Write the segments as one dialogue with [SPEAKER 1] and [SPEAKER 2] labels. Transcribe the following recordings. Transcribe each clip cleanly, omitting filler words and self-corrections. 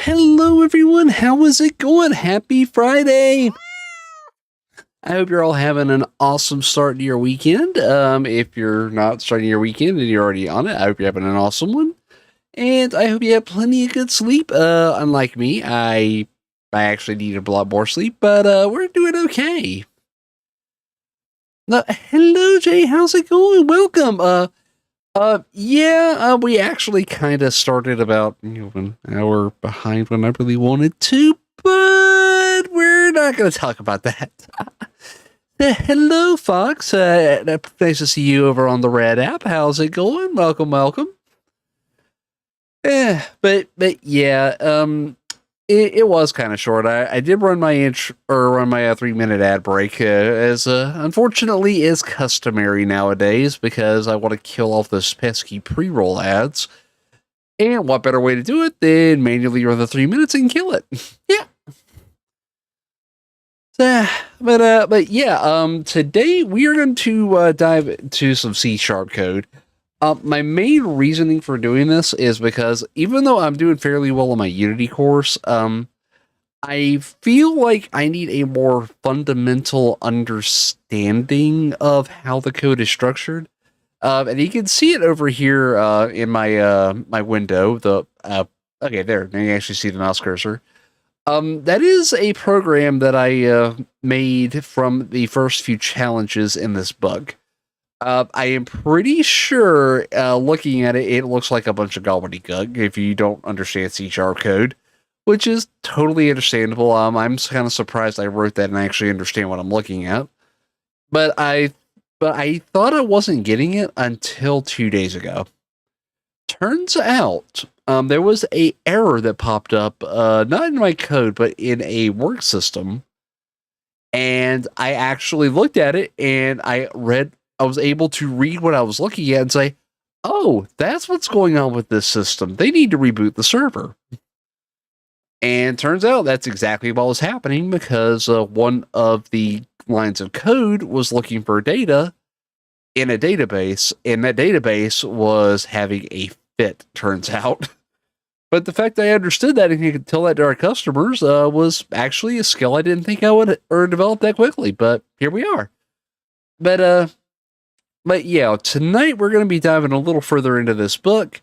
[SPEAKER 1] Hello, everyone. How is it going? Happy Friday. I hope you're all having an awesome start to your weekend. If you're not starting your weekend and you're already on it, I hope you're having an awesome one. And I hope you have plenty of good sleep. Unlike me, I actually need a lot more sleep, but we're doing okay. Hello, Jay. How's it going? Welcome. We actually kind of started about an hour behind when I really wanted to, but we're not going to talk about that. Hello, Fox. Nice to see you over on the Red app. How's it going? Welcome. It was kind of short. I did run my 3-minute ad break, as unfortunately is customary nowadays, because I want to kill off those pesky pre-roll ads. And what better way to do it than manually run the 3 minutes and kill it? Yeah. Today we are going to dive into some C# code. My main reasoning for doing this is because even though I'm doing fairly well on my Unity course, I feel like I need a more fundamental understanding of how the code is structured. And you can see it over here in my my window. Okay, there. Now you actually see the mouse cursor. That is a program that I made from the first few challenges in this bug. I am pretty sure, looking at it, it looks like a bunch of gobbledygook if you don't understand C# code, which is totally understandable. I'm kind of surprised I wrote that and I actually understand what I'm looking at. But I thought I wasn't getting it until 2 days ago. Turns out, there was a error that popped up, not in my code, but in a work system. And I actually looked at it and I was able to read what I was looking at and say, oh, that's what's going on with this system. They need to reboot the server. And turns out that's exactly what was happening, because one of the lines of code was looking for data in a database, and that database was having a fit, turns out. But the fact that I understood that and you could tell that to our customers was actually a skill I didn't think I would develop that quickly, but here we are. But yeah, tonight we're going to be diving a little further into this book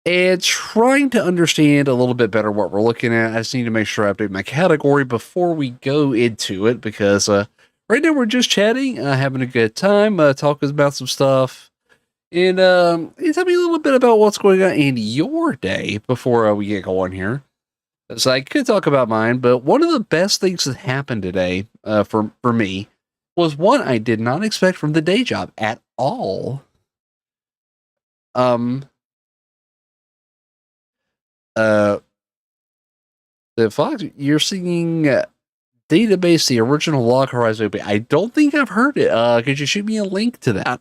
[SPEAKER 1] and trying to understand a little bit better what we're looking at. I just need to make sure I update my category before we go into it, because right now we're just chatting, having a good time, talking about some stuff. And tell me a little bit about what's going on in your day before we get going here. So I could talk about mine, but one of the best things that happened today for me was one I did not expect from the day job at all. The Fox, you're singing Database, the original Log Horizon OP. I don't think I've heard it. Could you shoot me a link to that?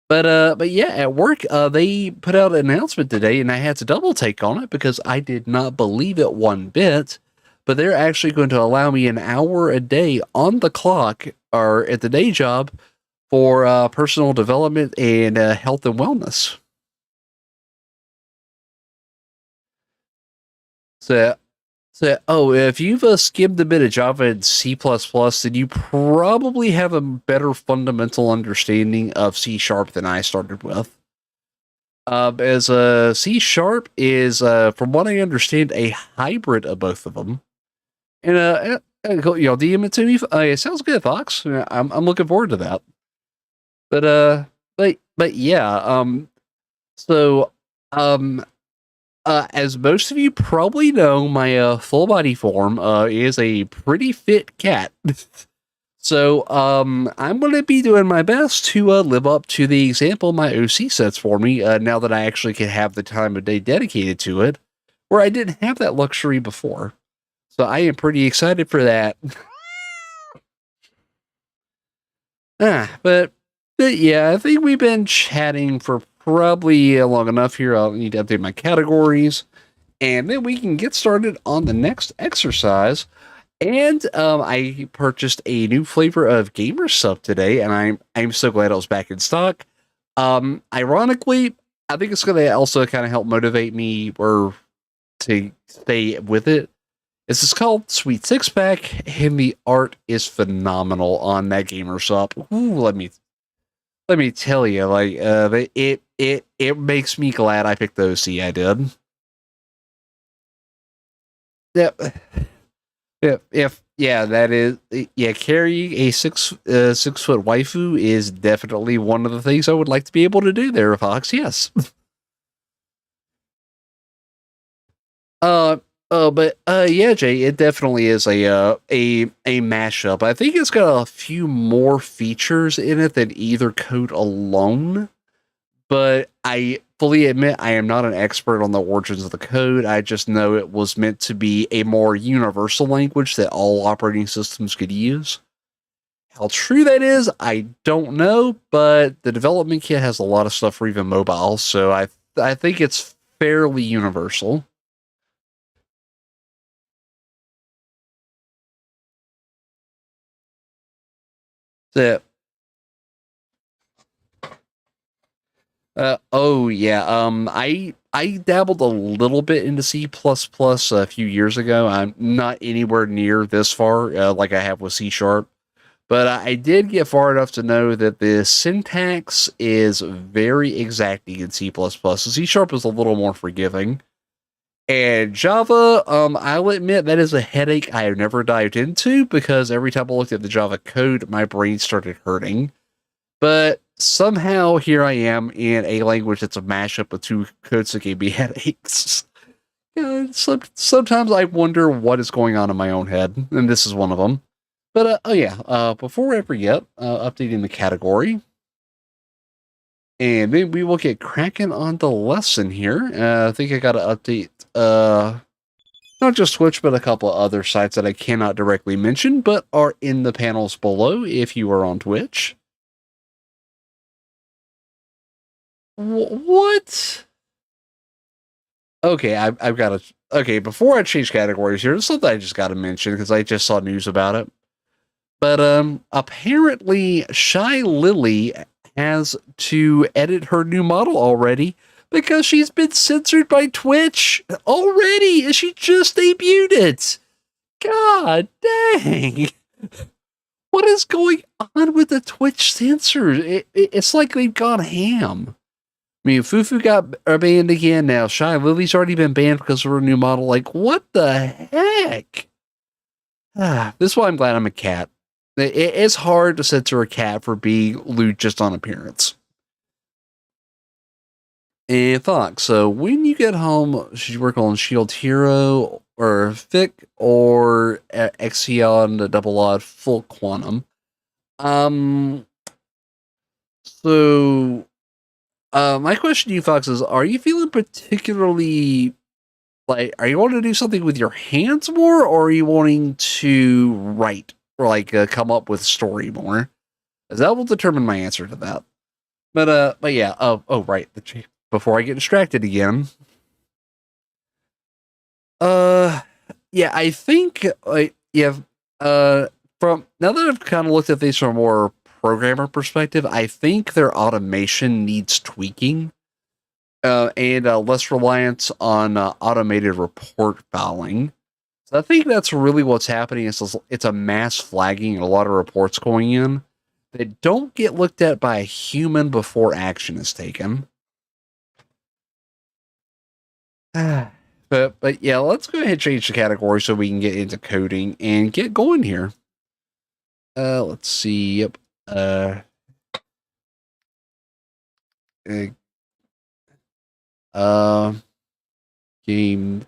[SPEAKER 1] But yeah, at work, they put out an announcement today, and I had to double take on it because I did not believe it one bit. But they're actually going to allow me an hour a day on the clock or at the day job for personal development and health and wellness. So, if you've skimmed a bit of Java and C++, then you probably have a better fundamental understanding of C# than I started with. As C# is, from what I understand, a hybrid of both of them. And DM it to me. It sounds good, Fox. I'm looking forward to that. But yeah. As most of you probably know, my full body form is a pretty fit cat. So I'm going to be doing my best to live up to the example my OC sets for me. Now that I actually can have the time of day dedicated to it, where I didn't have that luxury before. So I am pretty excited for that. But yeah, I think we've been chatting for probably long enough here. I'll need to update my categories, and then we can get started on the next exercise. And I purchased a new flavor of gamer sub today, and I'm so glad it was back in stock. Ironically, I think it's going to also kind of help motivate me or to stay with it. This is called Sweet Six Pack, and the art is phenomenal on that gamer shop. Ooh, let me tell you, like it makes me glad I picked the OC. I did. Yep. If yeah, that is yeah. Carrying a 6 foot waifu is definitely one of the things I would like to be able to do there, Fox. Yes. Uh, yeah, Jay, it definitely is a mashup. I think it's got a few more features in it than either code alone. But I fully admit I am not an expert on the origins of the code. I just know it was meant to be a more universal language that all operating systems could use. How true that is, I don't know, but the development kit has a lot of stuff for even mobile, so I think it's fairly universal. That oh yeah, I dabbled a little bit into C++ a few years ago. I'm not anywhere near this far like I have with C sharp. But I did get far enough to know that the syntax is very exacting in C++. So C Sharp is a little more forgiving. And Java, I'll admit that is a headache I have never dived into because every time I looked at the Java code, my brain started hurting. But somehow here I am in a language that's a mashup of two codes that gave me headaches. Yeah, sometimes I wonder what is going on in my own head, and this is one of them. But oh yeah, before I forget, updating the category, and then we will get cracking on the lesson here. I think I got to update not just Twitch, but a couple of other sites that I cannot directly mention, but are in the panels below if you are on Twitch. What? Okay, I've got to. Okay, before I change categories here, there's something I just got to mention because I just saw news about it. But apparently Shy Lily has to edit her new model already because she's been censored by Twitch already, and she just debuted it. God dang. What is going on with the Twitch censors? It's like they've gone ham. I mean, Fufu got banned again now. Shy Lily's already been banned because of her new model. Like, what the heck? This is why I'm glad I'm a cat. It's hard to censor a cat for being lewd just on appearance. And Fox, so when you get home, should you work on Shield Hero or Fic or Exion, the Double Odd, Full Quantum? So, my question to you, Fox, is: are you feeling particularly like? Are you wanting to do something with your hands more, or are you wanting to write? Or like come up with story more, as that will determine my answer to that. But yeah. Oh, right. Before I get distracted again. Yeah. I think yeah. From now that I've kind of looked at these from a more programmer perspective, I think their automation needs tweaking. And less reliance on automated report filing. I think that's really what's happening. It's a mass flagging and a lot of reports going in that don't get looked at by a human before action is taken. But yeah, let's go ahead and change the category so we can get into coding and get going here. Let's see. Yep. Game.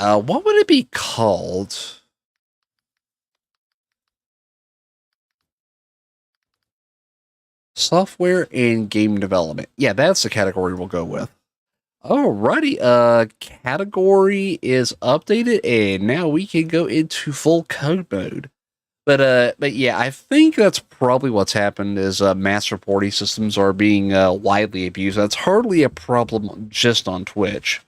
[SPEAKER 1] What would it be called? Software and game development. Yeah, that's the category we'll go with. Alrighty, category is updated, and now we can go into full code mode. But yeah, I think that's probably what's happened is mass reporting systems are being widely abused. That's hardly a problem just on Twitch.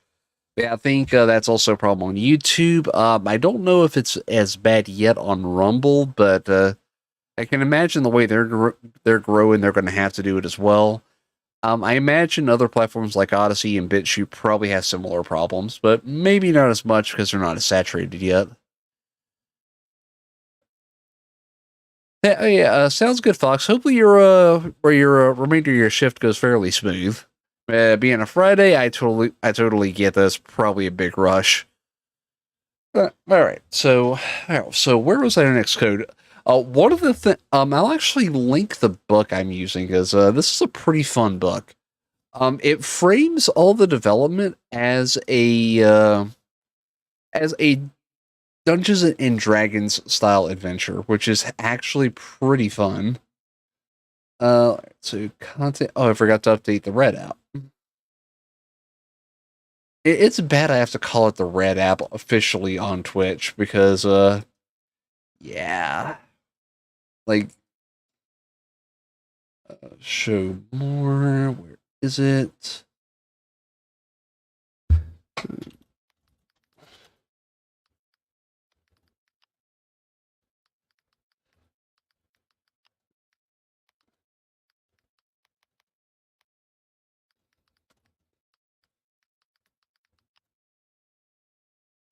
[SPEAKER 1] Yeah, I think that's also a problem on YouTube. I don't know if it's as bad yet on Rumble, but I can imagine the way they're growing, they're going to have to do it as well. I imagine other platforms like Odyssey and BitChute probably have similar problems, but maybe not as much because they're not as saturated yet. Yeah, sounds good, Fox. Hopefully your remainder of your shift goes fairly smooth. Being a Friday, I totally get this. Probably a big rush. All right, so where was our next code? One of the I'll actually link the book I'm using because this is a pretty fun book. It frames all the development as a Dungeons and Dragons style adventure, which is actually pretty fun. So content. Oh, I forgot to update the Red app. It's bad. I have to call it the Red app officially on Twitch because, yeah, like show more. Where is it?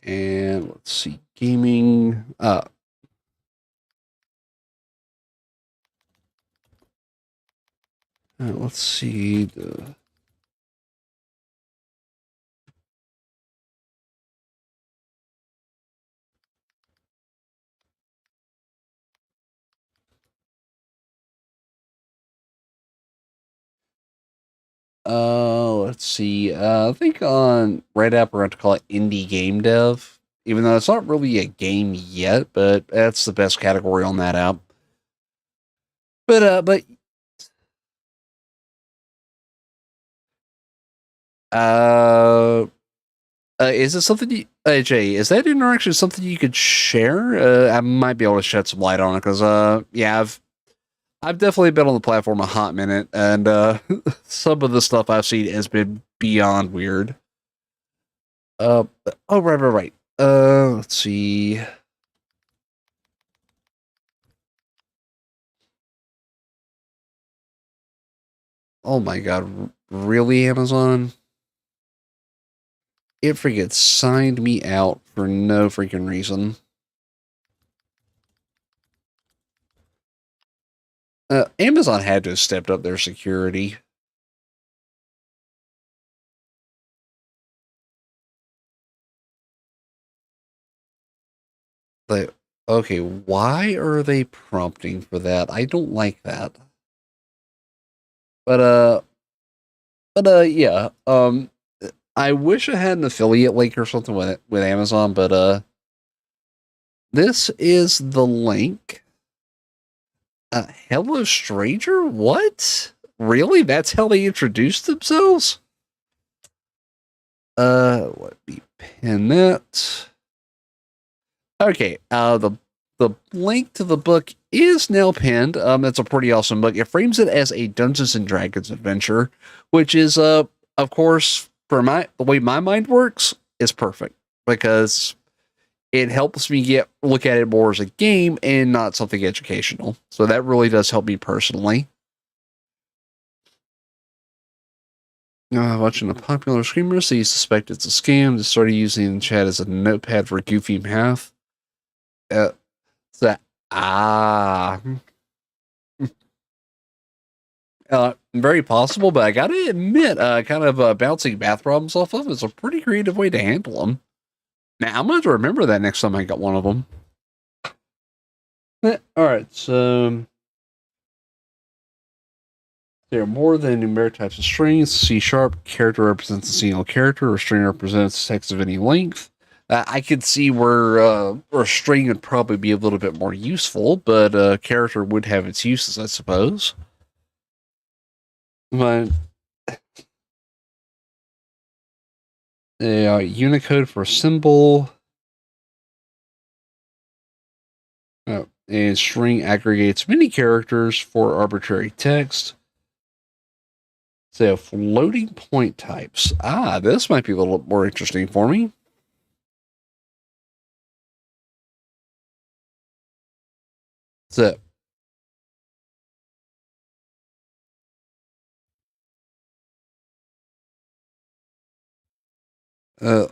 [SPEAKER 1] And let's see, gaming. Let's see the. Let's see. I think on Red App we're going to call it indie game dev, even though it's not really a game yet, but that's the best category on that app. But uh, is it something you, Jay? Is that interaction something you could share? I might be able to shed some light on it because yeah, I've definitely been on the platform a hot minute, and some of the stuff I've seen has been beyond weird. Uh, oh right. Let's see. Oh my god, really, Amazon? It freaking signed me out for no freaking reason. Amazon had to have stepped up their security. Like, okay, why are they prompting for that? I don't like that. But yeah. I wish I had an affiliate link or something with Amazon, but this is the link. Hello stranger? What? Really? That's how they introduced themselves? Let me pin that. Okay, the link to the book is now pinned. It's a pretty awesome book. It frames it as a Dungeons and Dragons adventure, which is of course, for the way my mind works, is perfect because it helps me look at it more as a game and not something educational. So that really does help me personally. Watching a popular streamer, so you suspect it's a scam. Just started using the chat as a notepad for goofy math. Uh, so, ah, very possible, but I gotta admit, kind of bouncing math problems off of is a pretty creative way to handle them. Now, I'm going to remember that next time I got one of them. All right, so there are more than numeric types of strings. C sharp character represents a single character, or string represents text of any length. I could see where a string would probably be a little bit more useful, but a character would have its uses, I suppose. But Unicode for a symbol, and string aggregates many characters for arbitrary text. So floating point types. This might be a little more interesting for me. So, uh,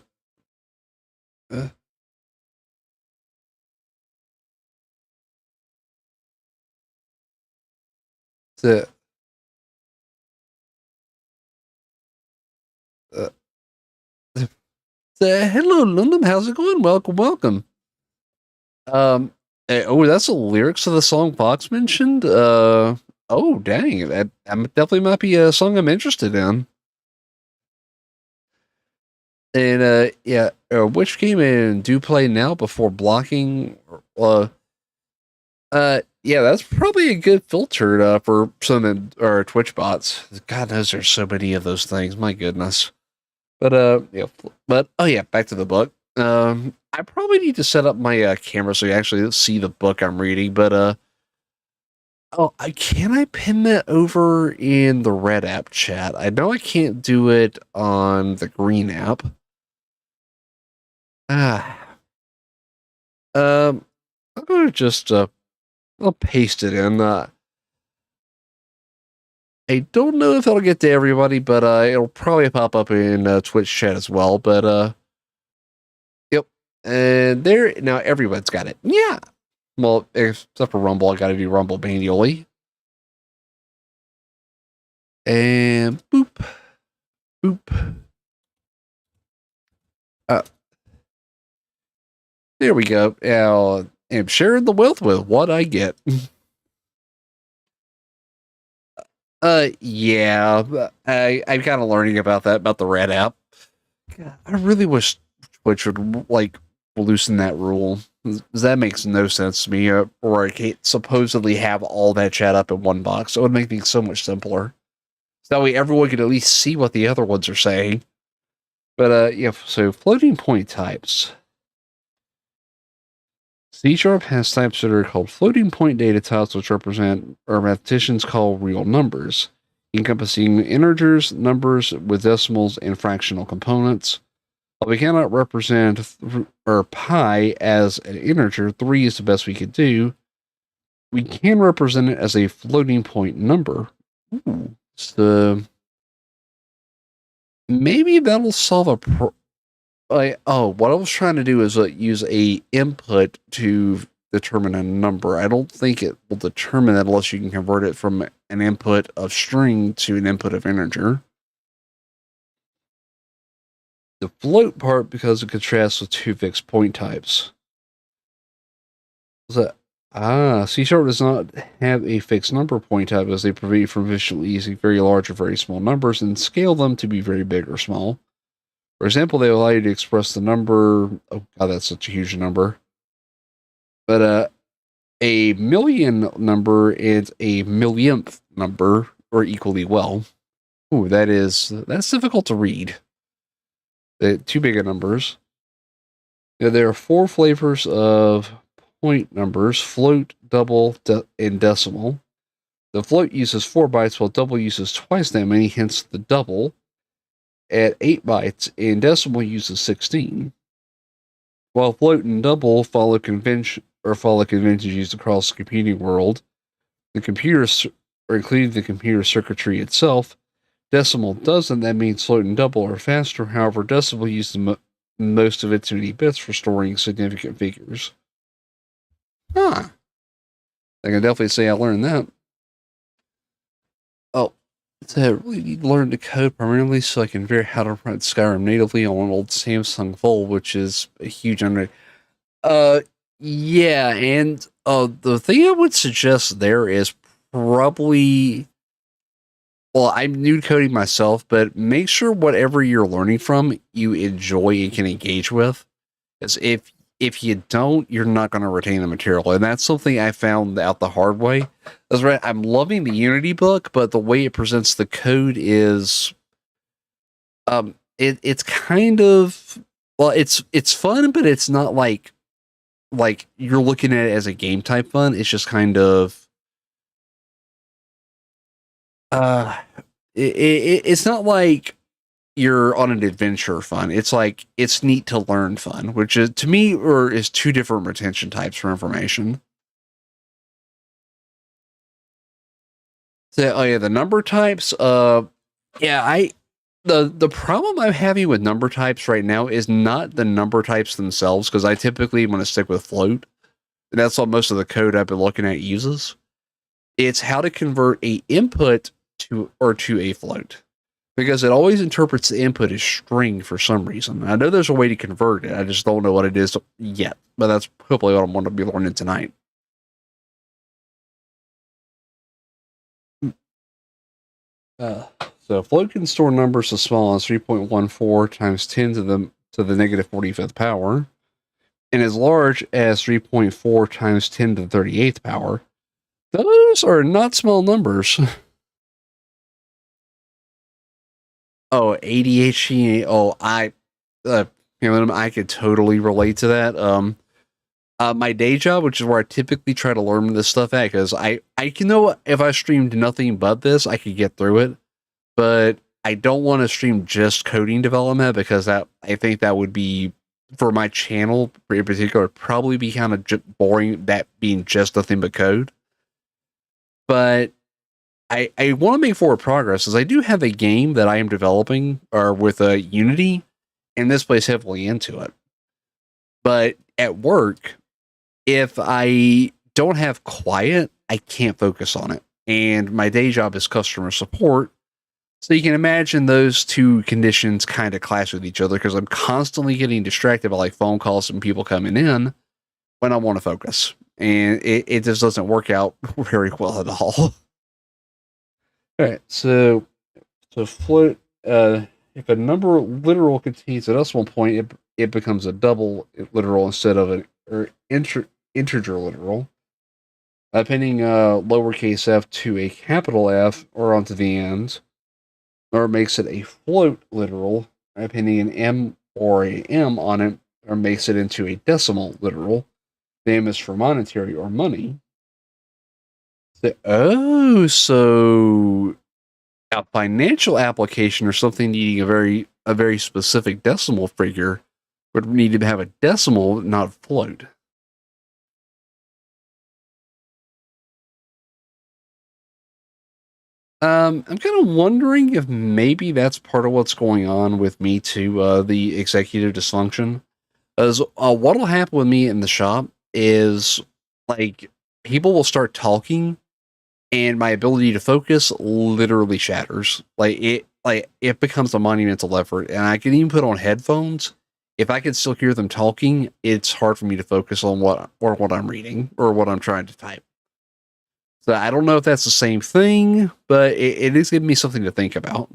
[SPEAKER 1] uh, so, uh, hello, London. How's it going? Welcome, welcome. Um, that's the lyrics of the song Fox mentioned. Oh, dang, that definitely might be a song I'm interested in. And yeah, which game and do play now before blocking? Yeah, that's probably a good filter for some or Twitch bots. God knows there's so many of those things. My goodness. But yeah, but oh yeah, back to the book. I probably need to set up my camera so you actually see the book I'm reading. But oh, can I pin that over in the red app chat? I know I can't do it on the green app. Ah, I'm gonna just I'll paste it in. I don't know if it'll get to everybody, but it'll probably pop up in Twitch chat as well. But yep, and there now everyone's got it. Yeah, well, except for Rumble, I got to do Rumble manually. And boop, boop. Uh, there we go. Now I'm sharing the wealth with what I get. Yeah, I'm kind of learning about that about the Red app. God, I really wish Twitch would like loosen that rule. 'Cause that makes no sense to me. Or I can't supposedly have all that chat up in one box. It would make things so much simpler. So that way everyone could at least see what the other ones are saying. But yeah, so floating point types. C# has types that are called floating point data types, which represent, or mathematicians call real numbers, encompassing integers, numbers with decimals, and fractional components. While we cannot represent or pi as an integer, 3 is the best we could do. We can represent it as a floating point number. Ooh, so maybe that'll solve a what I was trying to do is use a input to determine a number. I don't think it will determine that unless you can convert it from an input of string to an input of integer. The float part, because it contrasts with two fixed point types. So, C# does not have a fixed number point type as they prevent you from efficiently using very large or very small numbers and scale them to be very big or small. For example, they allow you to express the number. Oh god, that's such a huge number. But a million number and a millionth number are equally well. Ooh, that's difficult to read. Too big of numbers. There are four flavors of point numbers: float, double, and decimal. The float uses 4 bytes, while double uses twice that many, hence the double at 8 bytes, and decimal uses 16. While float and double follow conventions used across the computing world, the computers, or including the computer circuitry itself, decimal doesn't. That means float and double are faster. However, decimal uses most of its many bits for storing significant figures. Huh. I can definitely say I learned that. Oh, so I really need to learn to code primarily so I can figure out how to run Skyrim natively on an old Samsung Fold, which is a huge under. Uh, yeah, and the thing I would suggest there is probably. Well, I'm new to coding myself, but make sure whatever you're learning from you enjoy and can engage with. Because if you don't, you're not going to retain the material, and that's something I found out the hard way. That's right. I'm loving the Unity book, but the way it presents the code is, it's kind of it's fun, but it's not like you're looking at it as a game type fun. It's just kind of uh it's not like you're on an adventure fun. It's like it's neat to learn fun, which is to me or is two different retention types for information. So, oh yeah, the number types. Yeah, the problem I'm having with number types right now is not the number types themselves because I typically want to stick with float. And that's what most of the code I've been looking at uses. It's how to convert a input to a float because it always interprets the input as string for some reason. I know there's a way to convert it. I just don't know what it is yet. But that's hopefully what I'm going to be learning tonight. Uh, so float can store numbers as small as 3.14 times 10 to the negative 45th power, and as large as 3.4 times 10 to the 38th power. Those are not small numbers. Oh, ADHD. Oh, I could totally relate to that. My day job, which is where I typically try to learn this stuff at, because I can know if I streamed nothing but this, I could get through it. But I don't want to stream just coding development because that I think that would be for my channel in particular probably be kind of boring. That being just nothing but code. But I want to make forward progress as I do have a game that I am developing or with a Unity, and this plays heavily into it. But at work, if I don't have quiet, I can't focus on it. And my day job is customer support. So you can imagine those two conditions kind of clash with each other because I'm constantly getting distracted by like phone calls and people coming in when I want to focus. And it just doesn't work out very well at all. All right, so float. If a number literal contains a decimal point, it becomes a double literal instead of an integer literal. Appending lowercase f to a capital F or onto the end, or makes it a float literal, appending an M or a M on it, or makes it into a decimal literal. The M is for monetary or money. So a financial application or something needing a very specific decimal figure would need to have a decimal, not float. I'm kind of wondering if maybe that's part of what's going on with me too, the executive dysfunction. As what'll happen with me in the shop is like people will start talking and my ability to focus literally shatters. Like it becomes a monumental effort. And I can even put on headphones. If I can still hear them talking, it's hard for me to focus on what I'm reading or what I'm trying to type. So I don't know if that's the same thing, but it is giving me something to think about.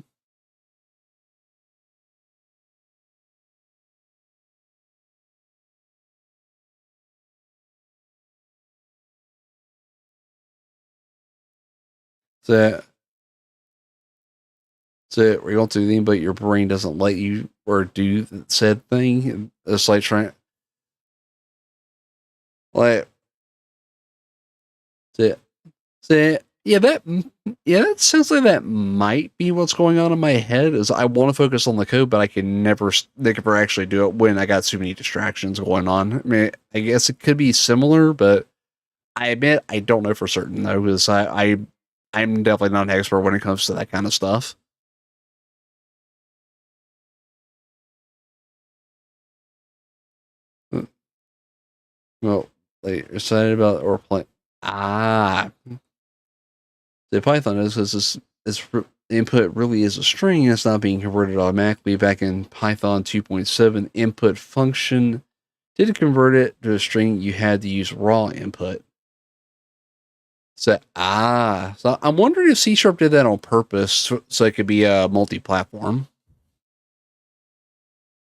[SPEAKER 1] So we're going to do anything, but your brain doesn't let you or do said thing. It's like trying, like, so, that sounds like that might be what's going on in my head. Is I want to focus on the code, but I can never actually do it when I got too many distractions going on. I mean, I guess it could be similar, but I admit I don't know for certain though, because I'm definitely not an expert when it comes to that kind of stuff. Well, like excited about or play. Ah, the Python is this input really is a string. It's not being converted automatically. Back in Python 2.7, input function did convert it to a string. You had to use raw input. So I'm wondering if C# did that on purpose so it could be a multi-platform.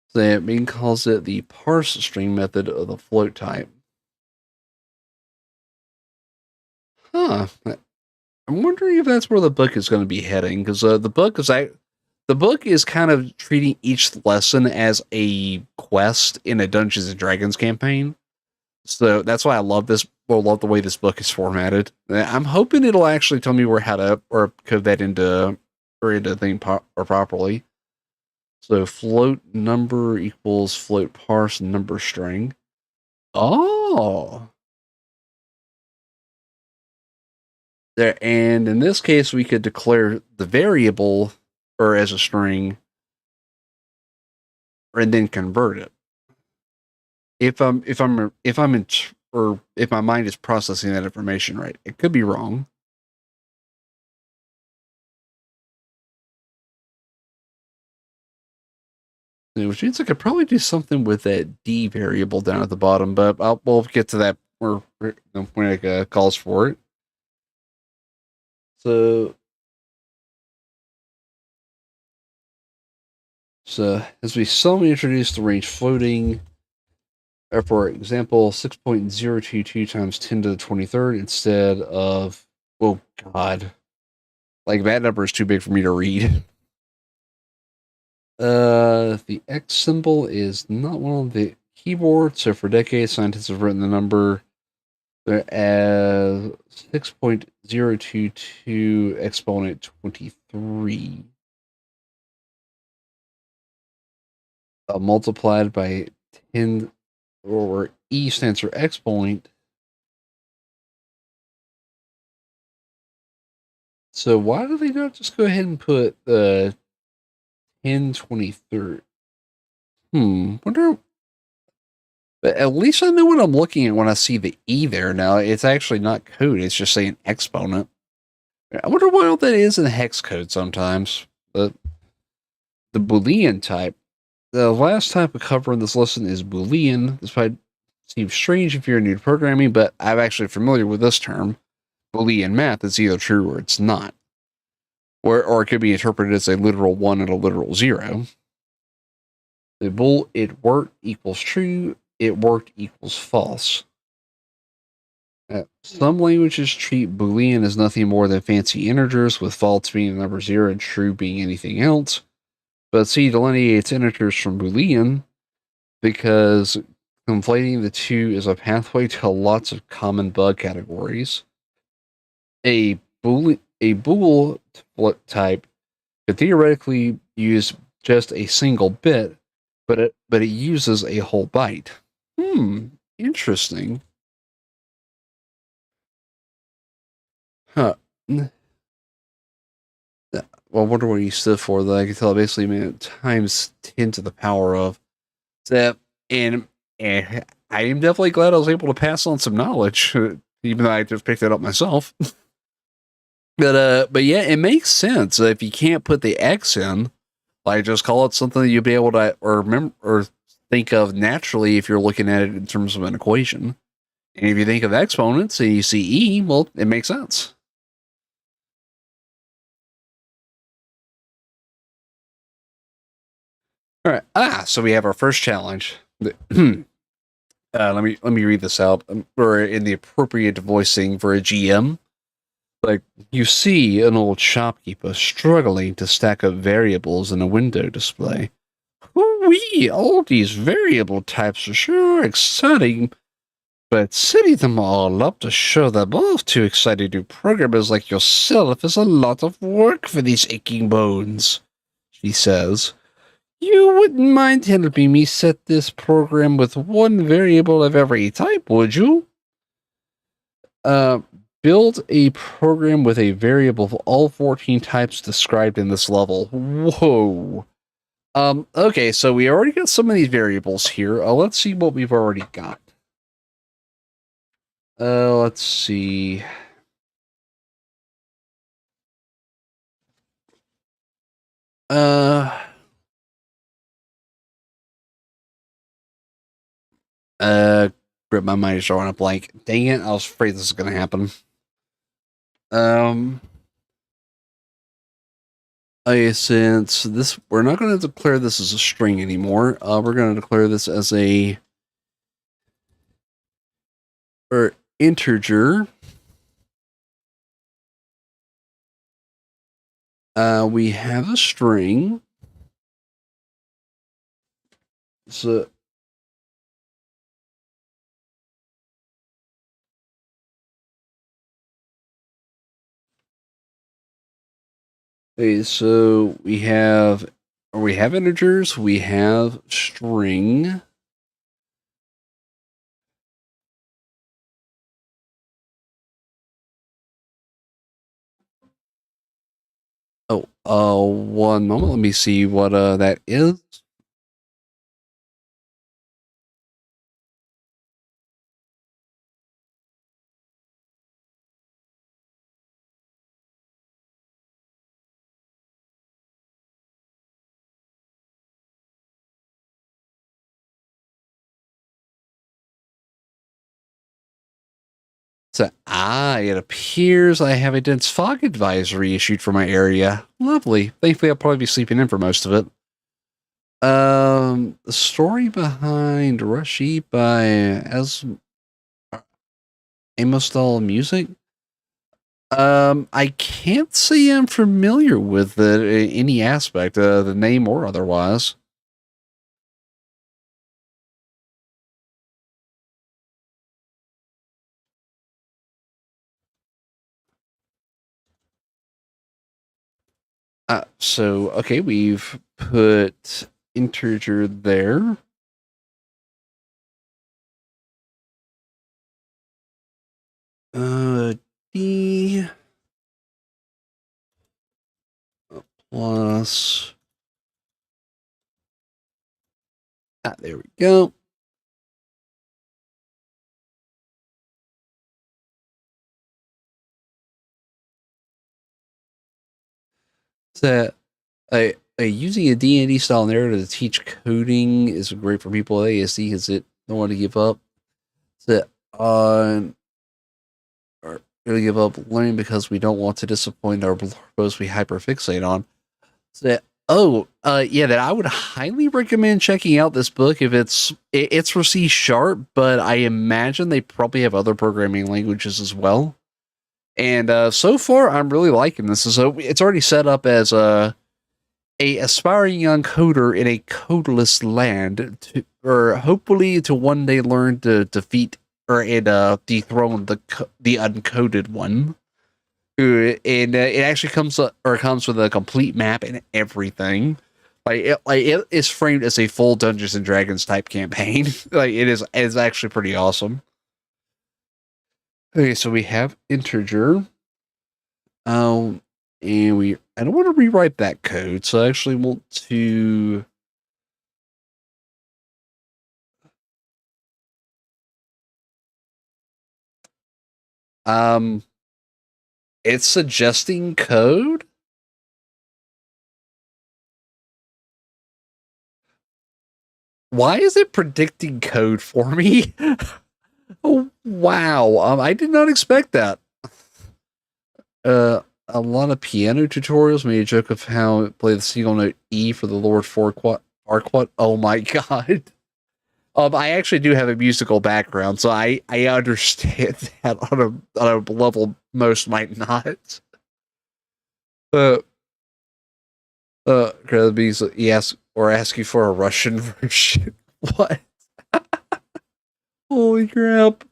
[SPEAKER 1] So it being calls it the parse string method of the float type. Huh. I'm wondering if that's where the book is going to be heading, because the book is kind of treating each lesson as a quest in a Dungeons and Dragons campaign. So that's why I love this. Well, love the way this book is formatted. I'm hoping it'll actually tell me how to or code that into ready to think or properly. So float number equals float parse number string. Oh, there. And in this case, we could declare the variable or as a string, and then convert it. If I'm in, or if my mind is processing that information right, it could be wrong. Which means I could probably do something with that D variable down at the bottom, but we'll get to that when it calls for it. So, as we suddenly introduce the range floating, or for example, 6.022 times 10 to the 23rd instead of, oh God, like that number is too big for me to read. The X symbol is not one on the keyboard, so for decades, scientists have written the number as 6.022 exponent 23 multiplied by 10, or E stands for exponent. So why do they not just go ahead and put the 1023? Wonder. But at least I know what I'm looking at when I see the E there. Now it's actually not code; it's just saying exponent. I wonder what all that is in hex code sometimes. But the Boolean type. The last type of cover in this lesson is Boolean. This might seem strange if you're new to programming, but I'm actually familiar with this term. Boolean math is either true or it's not. Or it could be interpreted as a literal 1 and a literal 0. The bool it worked equals true, it worked equals false. Some languages treat Boolean as nothing more than fancy integers, with false being the number 0 and true being anything else. But C delineates integers from Boolean because conflating the two is a pathway to lots of common bug categories. A bool type could theoretically use just a single bit, but it uses a whole byte. Interesting. Huh. Well, I wonder what you stood for. That I can tell. Basically, meant times 10 to the power of that, and I am definitely glad I was able to pass on some knowledge, even though I just picked it up myself. But yeah, it makes sense if you can't put the X in. Like, just call it something that you'll be able to or remember or think of naturally if you're looking at it in terms of an equation. And if you think of exponents and you see E, well, it makes sense. All right. So we have our first challenge. Let me read this out, or in the appropriate voicing for a GM. Like, you see an old shopkeeper struggling to stack up variables in a window display. Whoo-wee, all these variable types are sure exciting, but setting them all up to show them off to excited new programmers like yourself is a lot of work for these aching bones, she says. You wouldn't mind helping me set this program with one variable of every type, would you? Uh, Build a program with a variable of all 14 types described in this level. Whoa. Okay, so we already got some of these variables here. Let's see what we've already got. Let's see. Uh, uh, my mind is drawing a blank. Dang it, I was afraid this was going to happen. Since this, we're not going to declare this as a string anymore. We're going to declare this as a or integer. We have a string. So Okay, so we have integers, we have string. Oh, one moment. Let me see what that is. So, it appears I have a dense fog advisory issued for my area. Lovely. Thankfully, I'll probably be sleeping in for most of it. The story behind Rushy by as Amostal Music. I can't say I'm familiar with it in any aspect, the name or otherwise. So okay, we've put integer there. D plus. There we go. So, using a D&D style narrative to teach coding is great for people at ASD because it don't want to give up. So, or really give up learning because we don't want to disappoint our purpose we hyperfixate on. So, yeah, that I would highly recommend checking out this book if it's for C sharp, but I imagine they probably have other programming languages as well. And so far, I'm really liking this. So it's already set up as a aspiring young coder in a codeless land, or hopefully to one day learn to defeat or dethrone the uncoded one. And it actually comes with a complete map and everything. It is framed as a full Dungeons and Dragons type campaign. Like it's actually pretty awesome. Okay, so we have integer. Um, and I don't want to rewrite that code, so I actually want to. Um, it's suggesting code. Why is it predicting code for me? Oh wow! I did not expect that. A lot of piano tutorials made a joke of how it play the single note E for the Lord Farquaad. Oh my god! I actually do have a musical background, so I understand that on a level most might not. Uh, Krabby's ask you for a Russian version. What? Holy crap!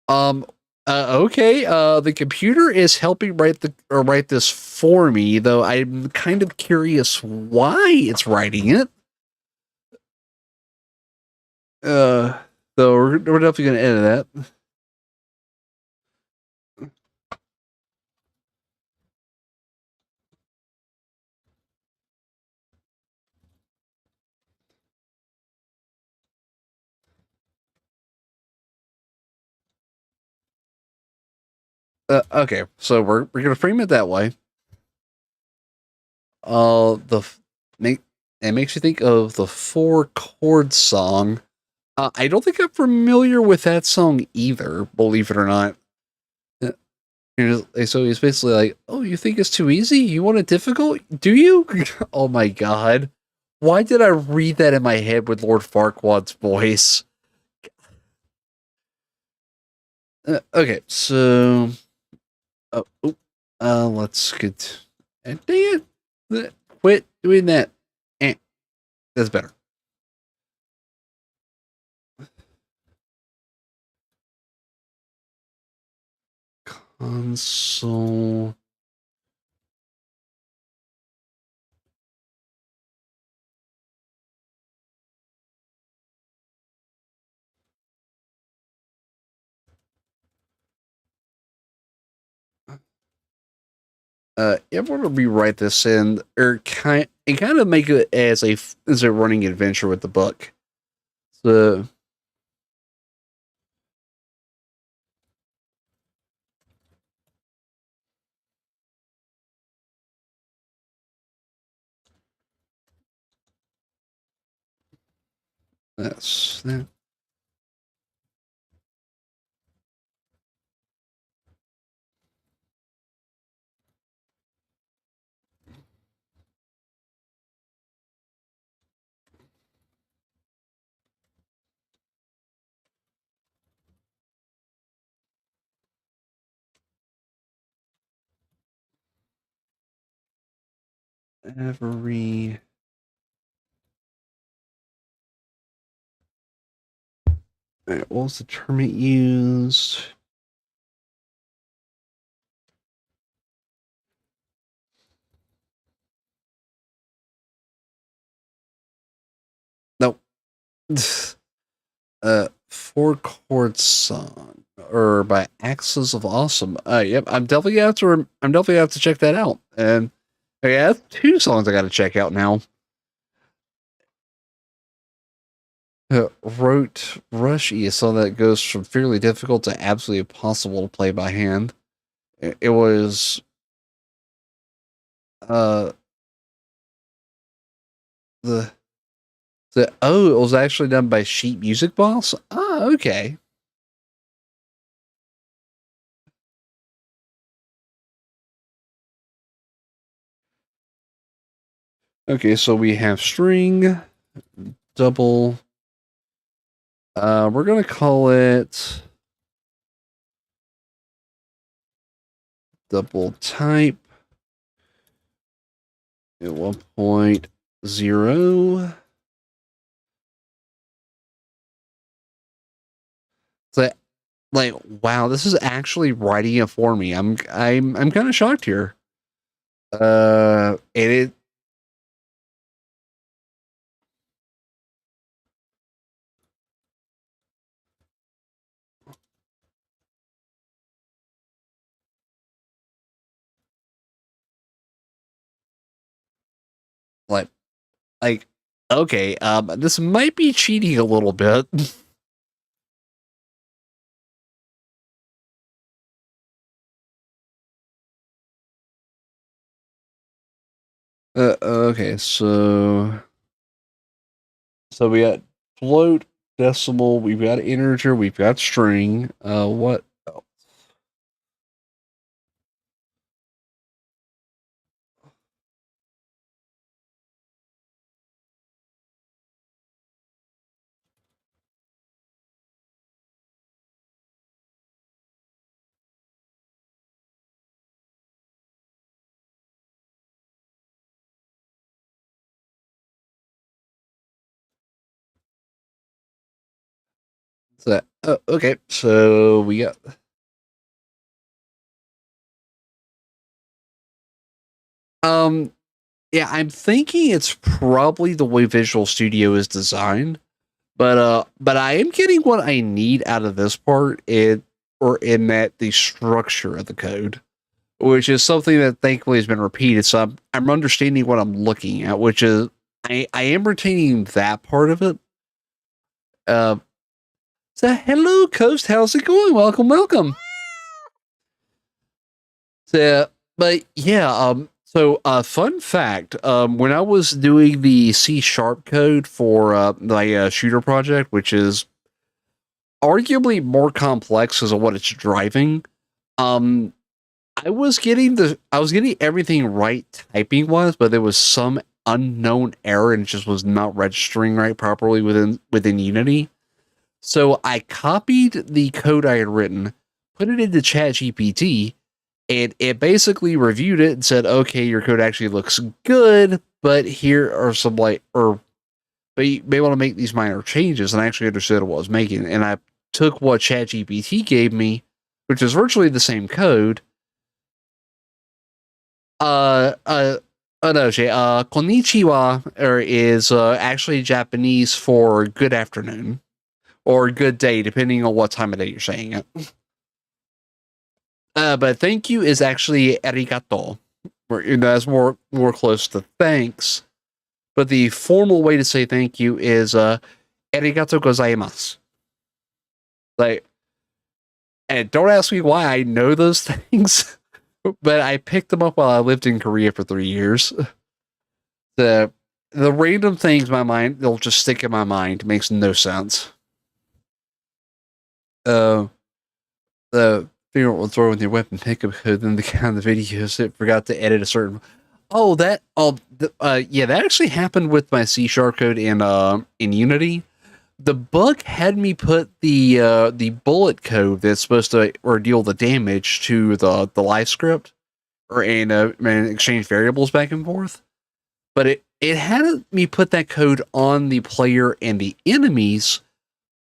[SPEAKER 1] Um. Okay. The computer is helping write this for me, though. I'm kind of curious why it's writing it. Uh. So we're definitely gonna edit that. Okay. So we're gonna frame it that way. The make it makes you think of the four chord song. I don't think I'm familiar with that song either. Believe it or not. So he's basically like, "Oh, you think it's too easy? You want it difficult? Do you?" Oh my god! Why did I read that in my head with Lord Farquaad's voice? Okay, so let's get. Dang it! Quit doing that. Eh, that's better. Console. If we're to rewrite this in, or kind of make it as a running adventure with the book. So that's that. Every what was the term it used? Nope. Four chord song or by Axis of Awesome. Yep, I'm definitely have to check that out. And yeah, that's two songs I got to check out now. Wrote Rushy, a song that goes from fairly difficult to absolutely impossible to play by hand. It was uh the it was actually done by Sheet Music Boss. Ah, okay. Okay, so we have string, double. We're gonna call it double type at 1.0. So, like, wow, this is actually writing it for me. I'm kind of shocked here. And it like like okay, this might be cheating a little bit. Okay, so we got float, decimal, we've got integer, we've got string. What else? So, okay, so we got um yeah, I'm thinking it's probably the way Visual Studio is designed, but I am getting what I need out of this part in that the structure of the code, which is something that thankfully has been repeated. So I'm understanding what I'm looking at, which is I am retaining that part of it. Uh, so hello, Coast. How's it going? Welcome, welcome. So, but yeah, so fun fact, when I was doing the C sharp code for my shooter project, which is arguably more complex because of what it's driving, um, I was getting everything right typing wise, but there was some unknown error and it just was not registering right properly within Unity. So I copied the code I had written, put it into ChatGPT, and it basically reviewed it and said, "Okay, your code actually looks good, but here are some but you may want to make these minor changes." And I actually understood what I was making, and I took what ChatGPT gave me, which is virtually the same code. No, konnichiwa is actually Japanese for good afternoon or good day, depending on what time of day you're saying it. But thank you is actually arigato, where that's more close to thanks. But the formal way to say thank you is arigato gozaimasu. Like, and don't ask me why I know those things, but I picked them up while I lived in Korea for 3 years. The random things they'll just stick in my mind. Makes no sense. The figure out what's wrong with your weapon pickup code, then the guy in the videos it forgot to edit a certain. That actually happened with my C# code in Unity. The bug had me put the bullet code that's supposed to deal the damage to the live script and exchange variables back and forth, but it had me put that code on the player and the enemies,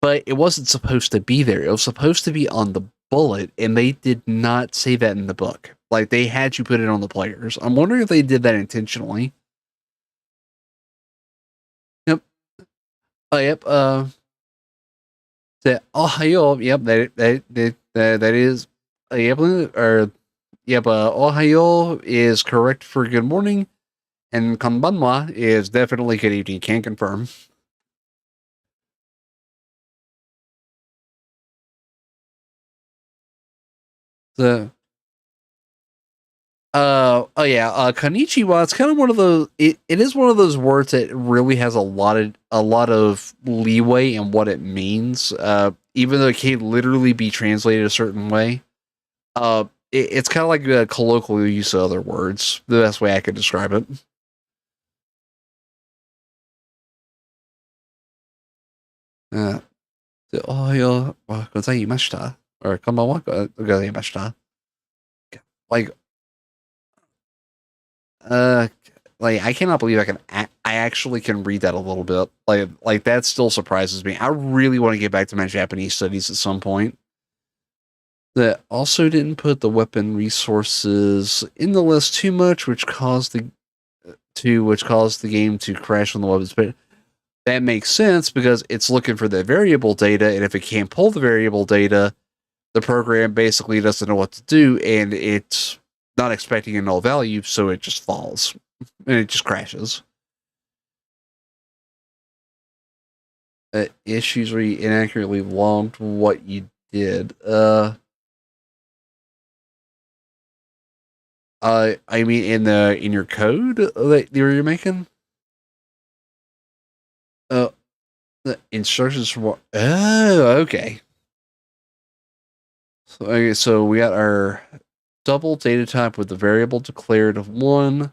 [SPEAKER 1] but it wasn't supposed to be there. It was supposed to be on the bullet, and they did not say that in the book. Like, they had you put it on the players. I'm wondering if they did that intentionally. Yep. Yep. Ohio. Yep. That is. Yep. Ohio is correct for good morning, and konbanwa is definitely good evening. Can confirm. Konnichiwa. It's kind of one of those. It is one of those words that really has a lot of leeway in what it means. Even though it can literally be translated a certain way. It's kind of like a colloquial use of other words. The best way I could describe it. Gozaimashita or konbanwa gozaimashita. Like, I cannot believe I actually can read that a little bit. Like that still surprises me. I really want to get back to my Japanese studies at some point. That also didn't put the weapon resources in the list too much, which caused the game to crash on the weapons. But that makes sense because it's looking for the variable data, and if it can't pull the variable data, the program basically doesn't know what to do, and it's not expecting a null value, so it just falls and it just crashes. Issues where you inaccurately logged what you did. I mean, in your code that you're making. The instructions for what? Oh, okay. So we got our double data type with the variable declared of 1.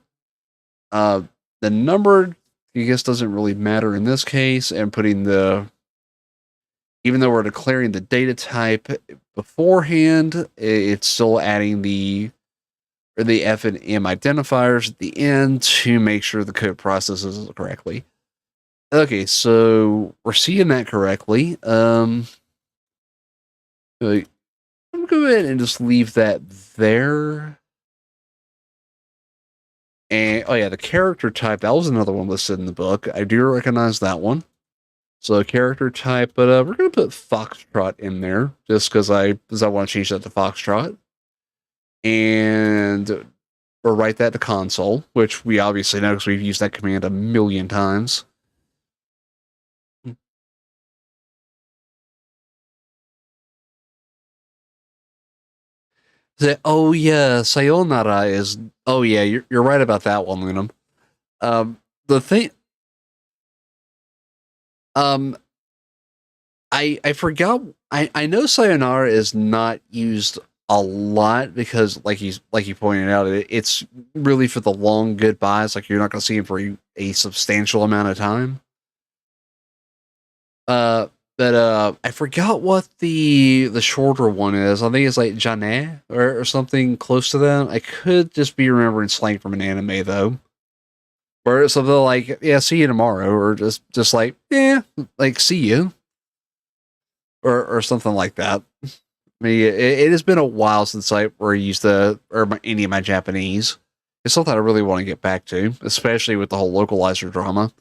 [SPEAKER 1] The number, I guess, doesn't really matter in this case, and putting even though we're declaring the data type beforehand, it's still adding the F and M identifiers at the end to make sure the code processes it correctly. Okay, so we're seeing that correctly. I'm gonna go ahead and just leave that there. And the character type, that was another one listed in the book. I do recognize that one. So character type, but we're gonna put Foxtrot in there just because I want to change that to Foxtrot. And we'll write that to console, which we obviously know because we've used that command a million times. Sayonara is. Oh yeah, you're right about that one, Lunam. The thing. I forgot. I know Sayonara is not used a lot because, like you pointed out, it's really for the long goodbyes. Like you're not going to see him for a substantial amount of time. But I forgot what the shorter one is. I think it's like Janet or something close to that. I could just be remembering slang from an anime though. Or something like, yeah, see you tomorrow, or just like, yeah, like see you. Or something like that. I mean, it has been a while since I were used to or any of my Japanese. It's something I really want to get back to, especially with the whole localizer drama.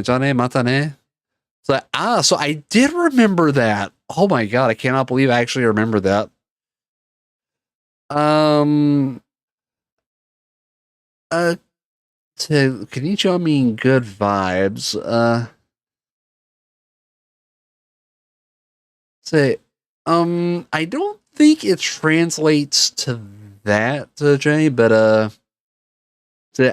[SPEAKER 1] Johnny Matane. So I did remember that. Oh my god, I cannot believe I actually remember that. Um, uh, to Konnichiwa mean good vibes. Say, I don't think it translates to that, Jay, but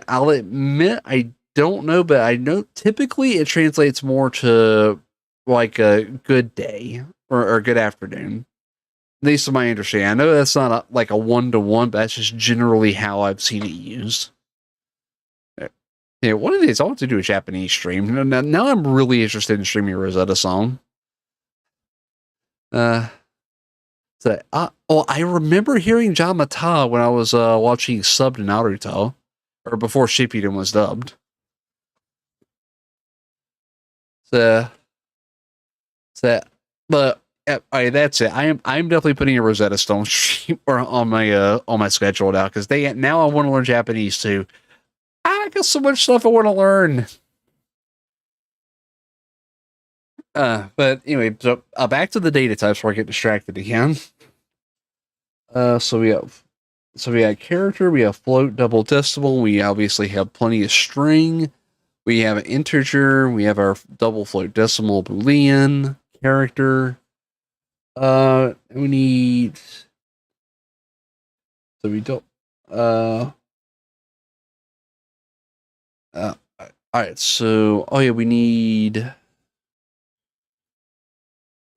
[SPEAKER 1] I'll admit I don't know, but I know typically it translates more to like a good day or good afternoon. At least to my understanding. I know that's not like a one to one, but that's just generally how I've seen it used. Yeah, one of these I want to do a Japanese stream. Now I'm really interested in streaming a Rosetta song. Uh, I remember hearing Jamata when I was watching subbed Naruto, or before Shippuden was dubbed. So, so but that's it. I'm definitely putting a Rosetta Stone stream or on my schedule now because they now I want to learn Japanese too. I got so much stuff I want to learn. But anyway, so back to the data types before I get distracted again. So we got character, we have float, double decimal, we obviously have plenty of string, we have an integer, we have our double float decimal boolean character. We need so we don't uh all right, so oh yeah, we need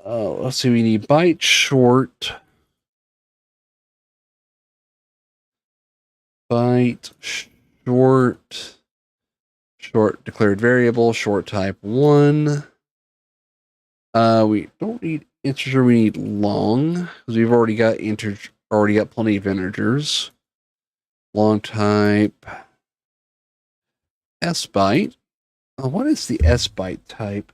[SPEAKER 1] let's see, we need byte short, byte short, short declared variable, short type 1. We don't need integer, we need long because we've already got plenty of integers. Long type S byte. What is the S byte type?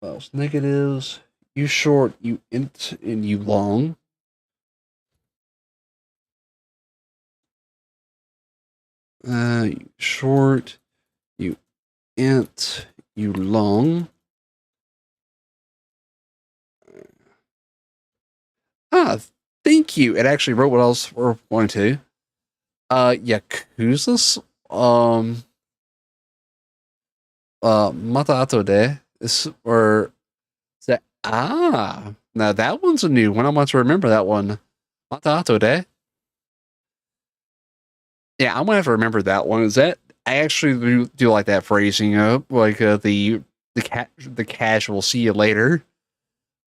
[SPEAKER 1] Well, it's negatives. U short, U int, and U long. U short, U int, U long. Ah, thank you. It actually wrote what I was going to. Yakuza's Mata Ato de is or now that one's a new one. I want to remember that one. Mata Ato de. Yeah, I'm gonna have to remember that one. Is that I actually do like that phrasing, like the casual see you later.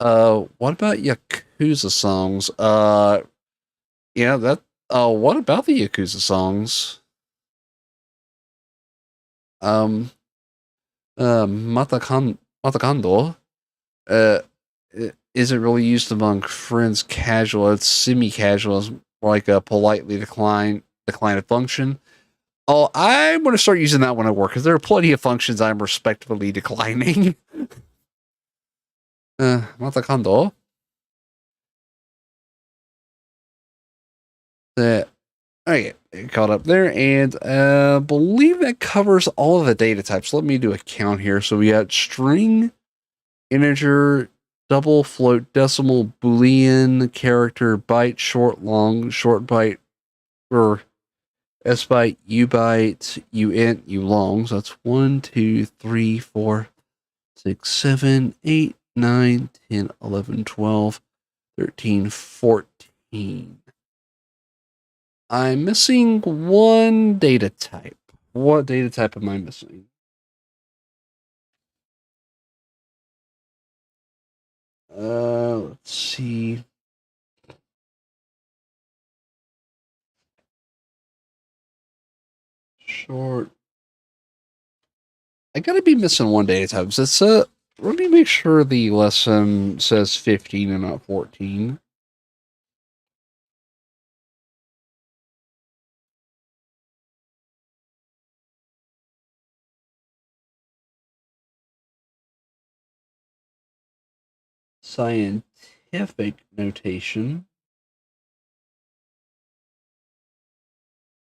[SPEAKER 1] What about Yakuza songs? Yeah, that. What about the Yakuza songs? Um, Matakando. Uh, isn't really used among friends casual. It's semi-casual, it's like a politely decline a function. Oh, I'm going to start using that one at work because there are plenty of functions I'm respectfully declining. Matakando. Uh, okay, caught up there, and believe that covers all of the data types. Let me do a count here. So we got string, integer, double, float, decimal, boolean, character, byte, short, long, short byte, or S byte, U byte, U int, U long. So that's 1, 2, 3, 4, 6, 7, 8, 9, 10, 11, 12, 13, 14. I'm missing one data type. What data type am I missing? Let's see. Short. I gotta be missing one data type. It's let me make sure the lesson says 15 and not 14. scientific notation.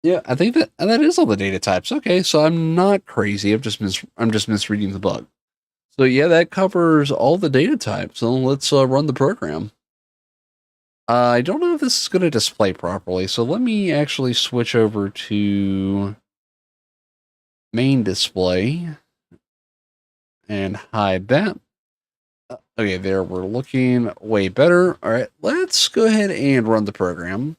[SPEAKER 1] Yeah, I think that is all the data types. Okay, so I'm not crazy. I'm just misreading the book. So yeah, that covers all the data types. So let's run the program. I don't know if this is going to display properly, so let me actually switch over to main display and hide that. Okay, there, we're looking way better. All right, let's go ahead and run the program.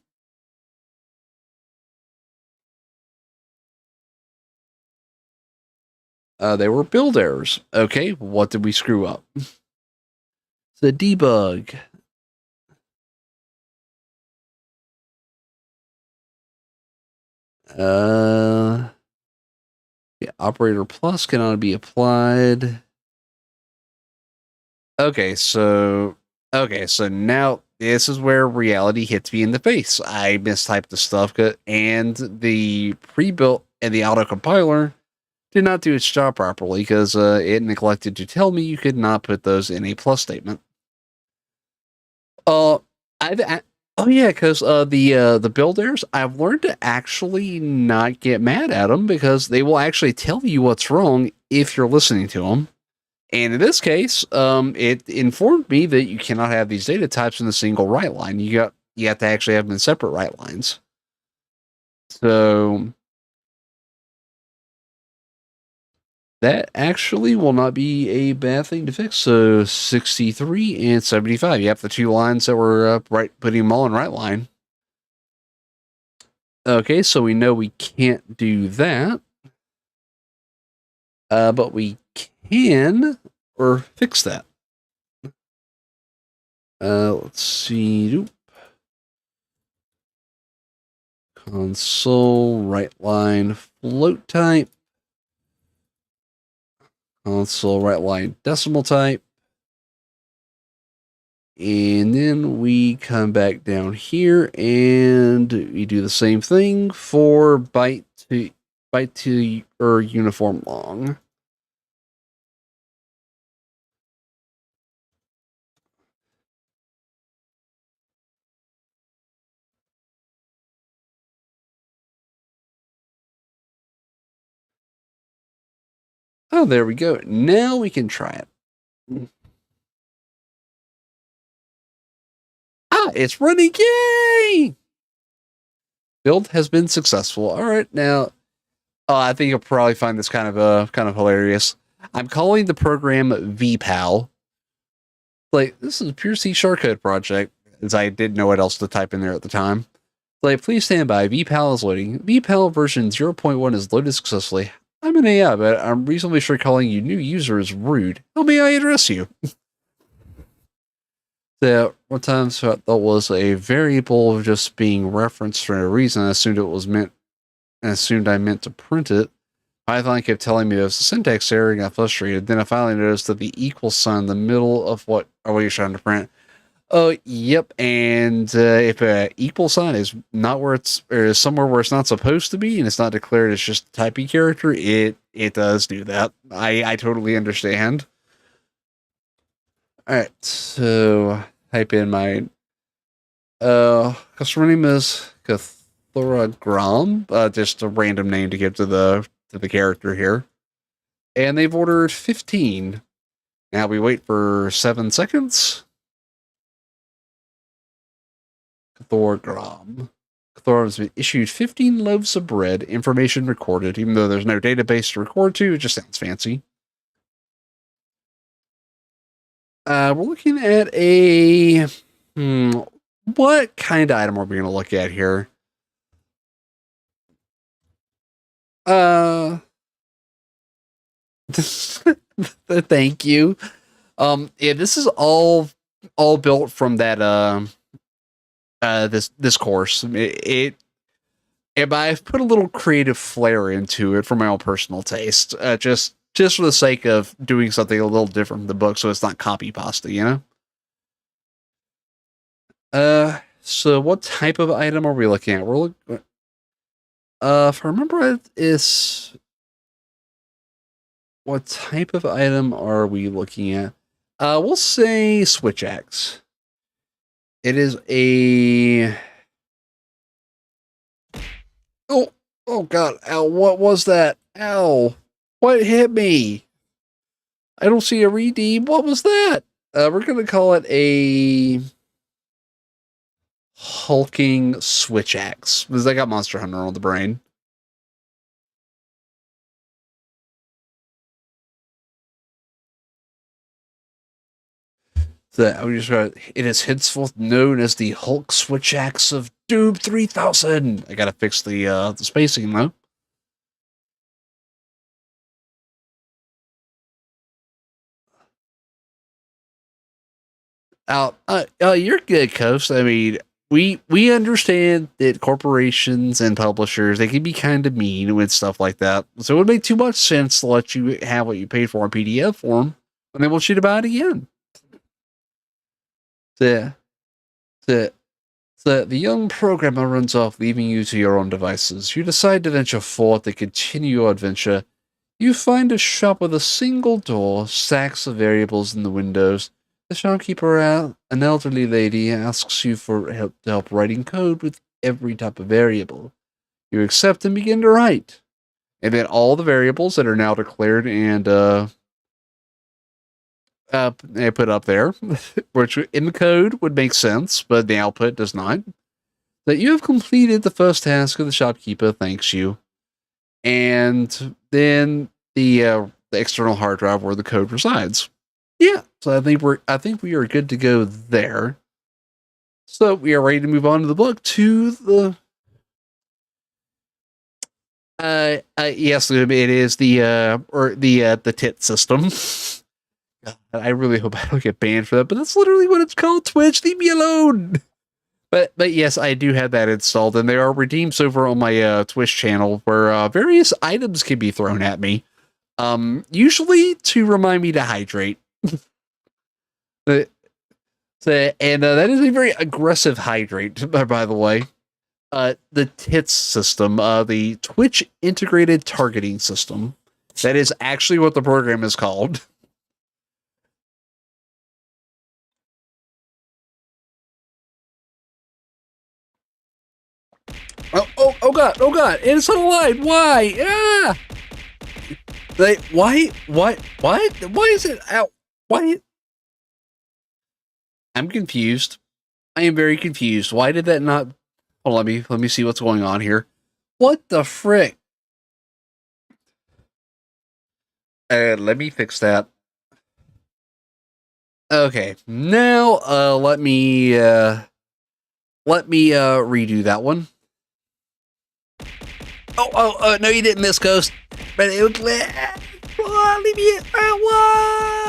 [SPEAKER 1] They were build errors. Okay, what did we screw up? The debug. Yeah, operator plus cannot be applied. Okay, so now this is where reality hits me in the face. I mistyped the stuff, and the pre-built and the autocompiler did not do its job properly because it neglected to tell me you could not put those in a plus statement. Uh, oh yeah, because the builders, I've learned to actually not get mad at them because they will actually tell you what's wrong if you're listening to them. And in this case, it informed me that you cannot have these data types in a single write line. You have to actually have them in separate write lines. So that actually will not be a bad thing to fix. So 63 and 75. You have the two lines that were putting them all in right line. Okay, so we know we can't do that. But we can or fix that. Let's see. Console, right line, float type. Console, right line, decimal type. And then we come back down here and we do the same thing for byte to or uniform long. Oh, there we go. Now we can try it. Ah, it's running! Yay! Build has been successful. All right, now I think you'll probably find this kind of hilarious. I'm calling the program VPAL. Like, this is a pure C# code project, as I didn't know what else to type in there at the time. Like, please stand by. VPAL is loading. VPAL version 0.1 is loaded successfully. I'm an AI, but I'm reasonably sure calling you new user is rude. How may I address you? That one time that was a variable just being referenced for a reason. I assumed I meant to print it. Python kept telling me there was a syntax error and got frustrated. Then I finally noticed that the equal sign in the middle of what you're trying to print. Oh, yep. And if a equal sign is not where it's or somewhere where it's not supposed to be, and it's not declared as just a typing character, it does do that. I totally understand. All right, so type in my customer name is Cathuragram, just a random name to give to the character here, and they've ordered 15. Now we wait for 7 seconds. Cathuragram. Cathuragram has been issued 15 loaves of bread. Information recorded, even though there's no database to record to. It just sounds fancy. We're looking at a what kind of item are we going to look at here? Thank you. Yeah, this is all built from that this course. But I've put a little creative flair into it for my own personal taste. Just for the sake of doing something a little different from the book, so it's not copy pasta, you know. So what type of item are we looking at? We're looking. If I remember right, is what type of item are we looking at? We'll say Switch Axe. It is a. Oh, oh God! Ow! What was that? Ow! What hit me? I don't see a redeem. What was that? We're gonna call it a hulking Switch Axe because I got Monster Hunter on the brain. It is henceforth known as the Hulk Switch Axe of Doom 3000. I gotta fix the spacing though. You're good, Coast. I mean, we understand that corporations and publishers they can be kind of mean with stuff like that. So it would make too much sense to let you have what you paid for in PDF form, and then we'll shoot about it again. The the the young programmer runs off, leaving you to your own devices. You decide to venture forth to continue your adventure. You find a shop with a single door, stacks of variables in the windows. The shopkeeper, an elderly lady, asks you for help writing code with every type of variable. You accept and begin to write. And then all the variables that are now declared and put up there, which in the code would make sense, but the output does not. That you have completed the first task of the shopkeeper thanks you. And then the external hard drive where the code resides. Yeah, so I think we are good to go there. So we are ready to move on to the book to the. Yes, it is the tit system. I really hope I don't get banned for that, but that's literally what it's called. Twitch, leave me alone. But yes, I do have that installed, and there are redeems over on my Twitch channel where various items can be thrown at me. Usually to remind me to hydrate. And that is a very aggressive hydrate, by the way. The TITS system, the Twitch Integrated Targeting System. That is actually what the program is called. Oh God, it's on the line. Why? Ah! Why is it out? Why? I'm confused. I am very confused. Why did that not? Oh, let me see what's going on here. What the frick? Let me fix that. Okay, now let me redo that one. No, you didn't miss, Ghost. But it would leave me. Why?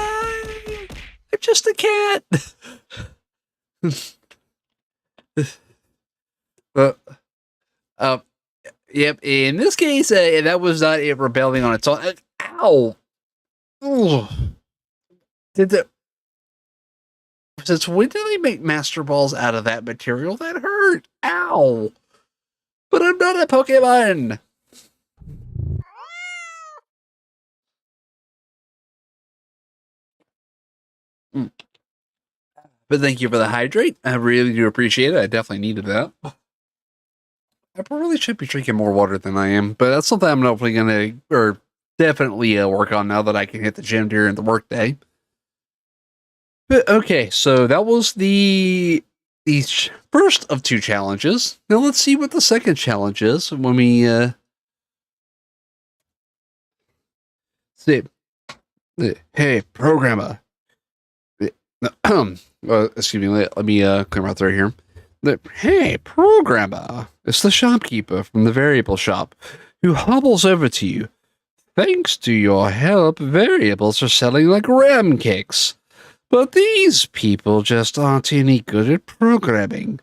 [SPEAKER 1] I'm just a cat. Yep. In this case, that was not it rebelling on its own. Ow! Ugh. Did the since when did they make Master Balls out of that material? That hurt. Ow! But I'm not a Pokemon. Mm. But thank you for the hydrate. I really do appreciate it. I definitely needed that. I probably should be drinking more water than I am, but that's something I'm definitely definitely work on now that I can hit the gym during the workday. But okay, so that was the first of two challenges. Now let's see what the second challenge is when we see. Hey, programmer. Excuse me. Let me clear my throat here. Hey, programmer. It's the shopkeeper from the variable shop who hobbles over to you. Thanks to your help, variables are selling like ram cakes. But these people just aren't any good at programming.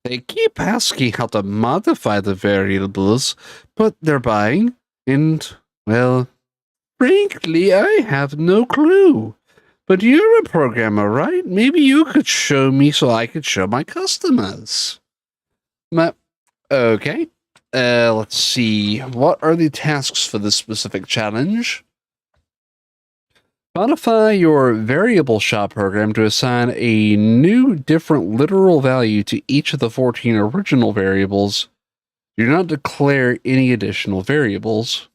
[SPEAKER 1] They keep asking how to modify the variables, but they're buying, and, well, frankly, I have no clue. But you're a programmer, right? Maybe you could show me so I could show my customers. Okay. Let's see. What are the tasks for this specific challenge? Modify your variable shop program to assign a new different literal value to each of the 14 original variables. Do not declare any additional variables.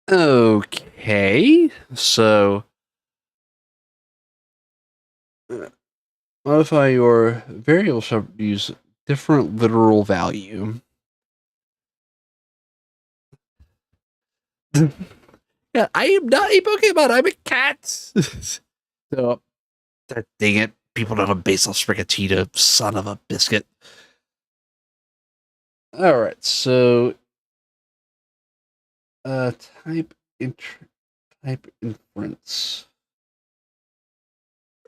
[SPEAKER 1] Okay, so modify your variable shop to use different literal value. Yeah, I am not a Pokemon. I'm a cat. So, dang it. People don't have a basil sprigatito, son of a biscuit. All right, so uh, type type inference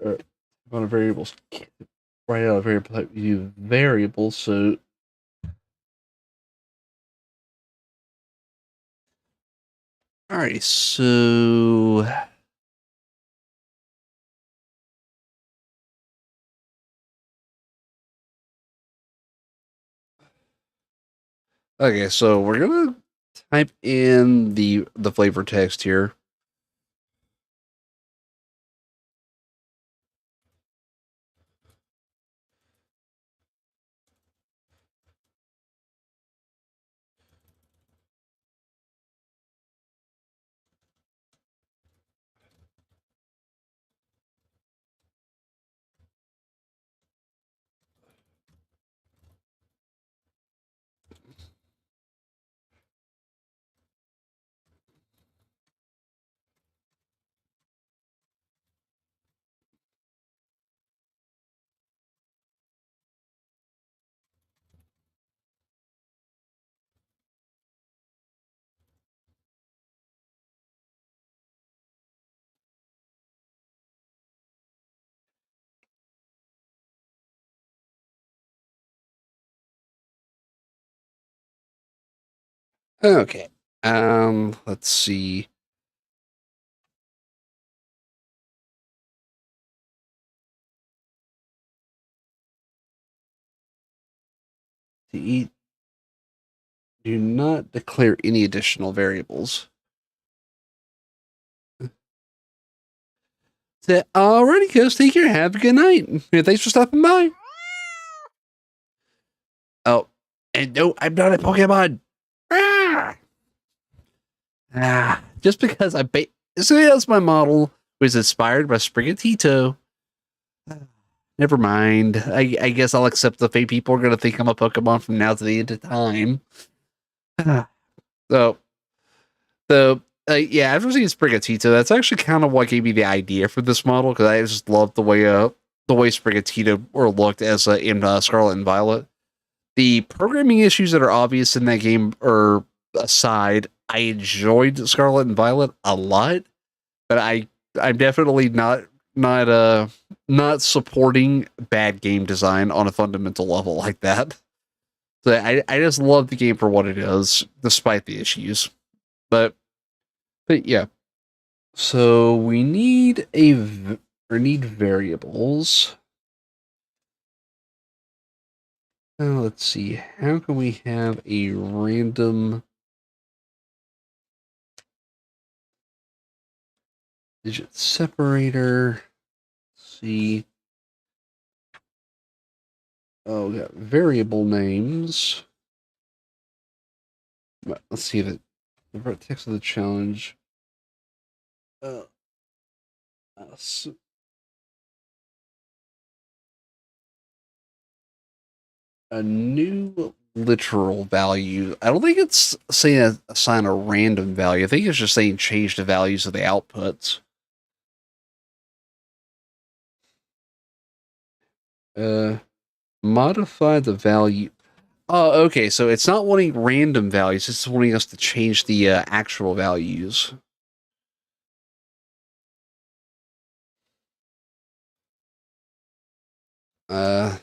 [SPEAKER 1] on a variables. Write out a variable type. You variable. So, all right, so okay, so we're gonna type in the flavor text here. Okay. Let's see. To eat, do not declare any additional variables. So, alrighty, guys, take care. Have a good night. And thanks for stopping by. Oh, and no, I'm not a Pokemon. Ah, just because so that's my model was inspired by Sprigatito. Never mind. I guess I'll accept the fate people are going to think I'm a Pokemon from now to the end of time. So, yeah, after seeing Sprigatito, that's actually kind of what gave me the idea for this model because I just loved the way Sprigatito or looked as in Scarlet and Violet. The programming issues that are obvious in that game are aside, I enjoyed Scarlet and Violet a lot, but I'm definitely not supporting bad game design on a fundamental level like that. So I just love the game for what it is, despite the issues. But yeah. So we need need variables. Now let's see. How can we have a random digit separator? Let's see. Oh, we got variable names. Let's see the text of the challenge. Uh, uh, a new literal value. I don't think it's saying assign a random value. I think it's just saying change the values of the outputs. Uh, modify the value. Oh, okay. So it's not wanting random values. It's wanting us to change the actual values. Uh,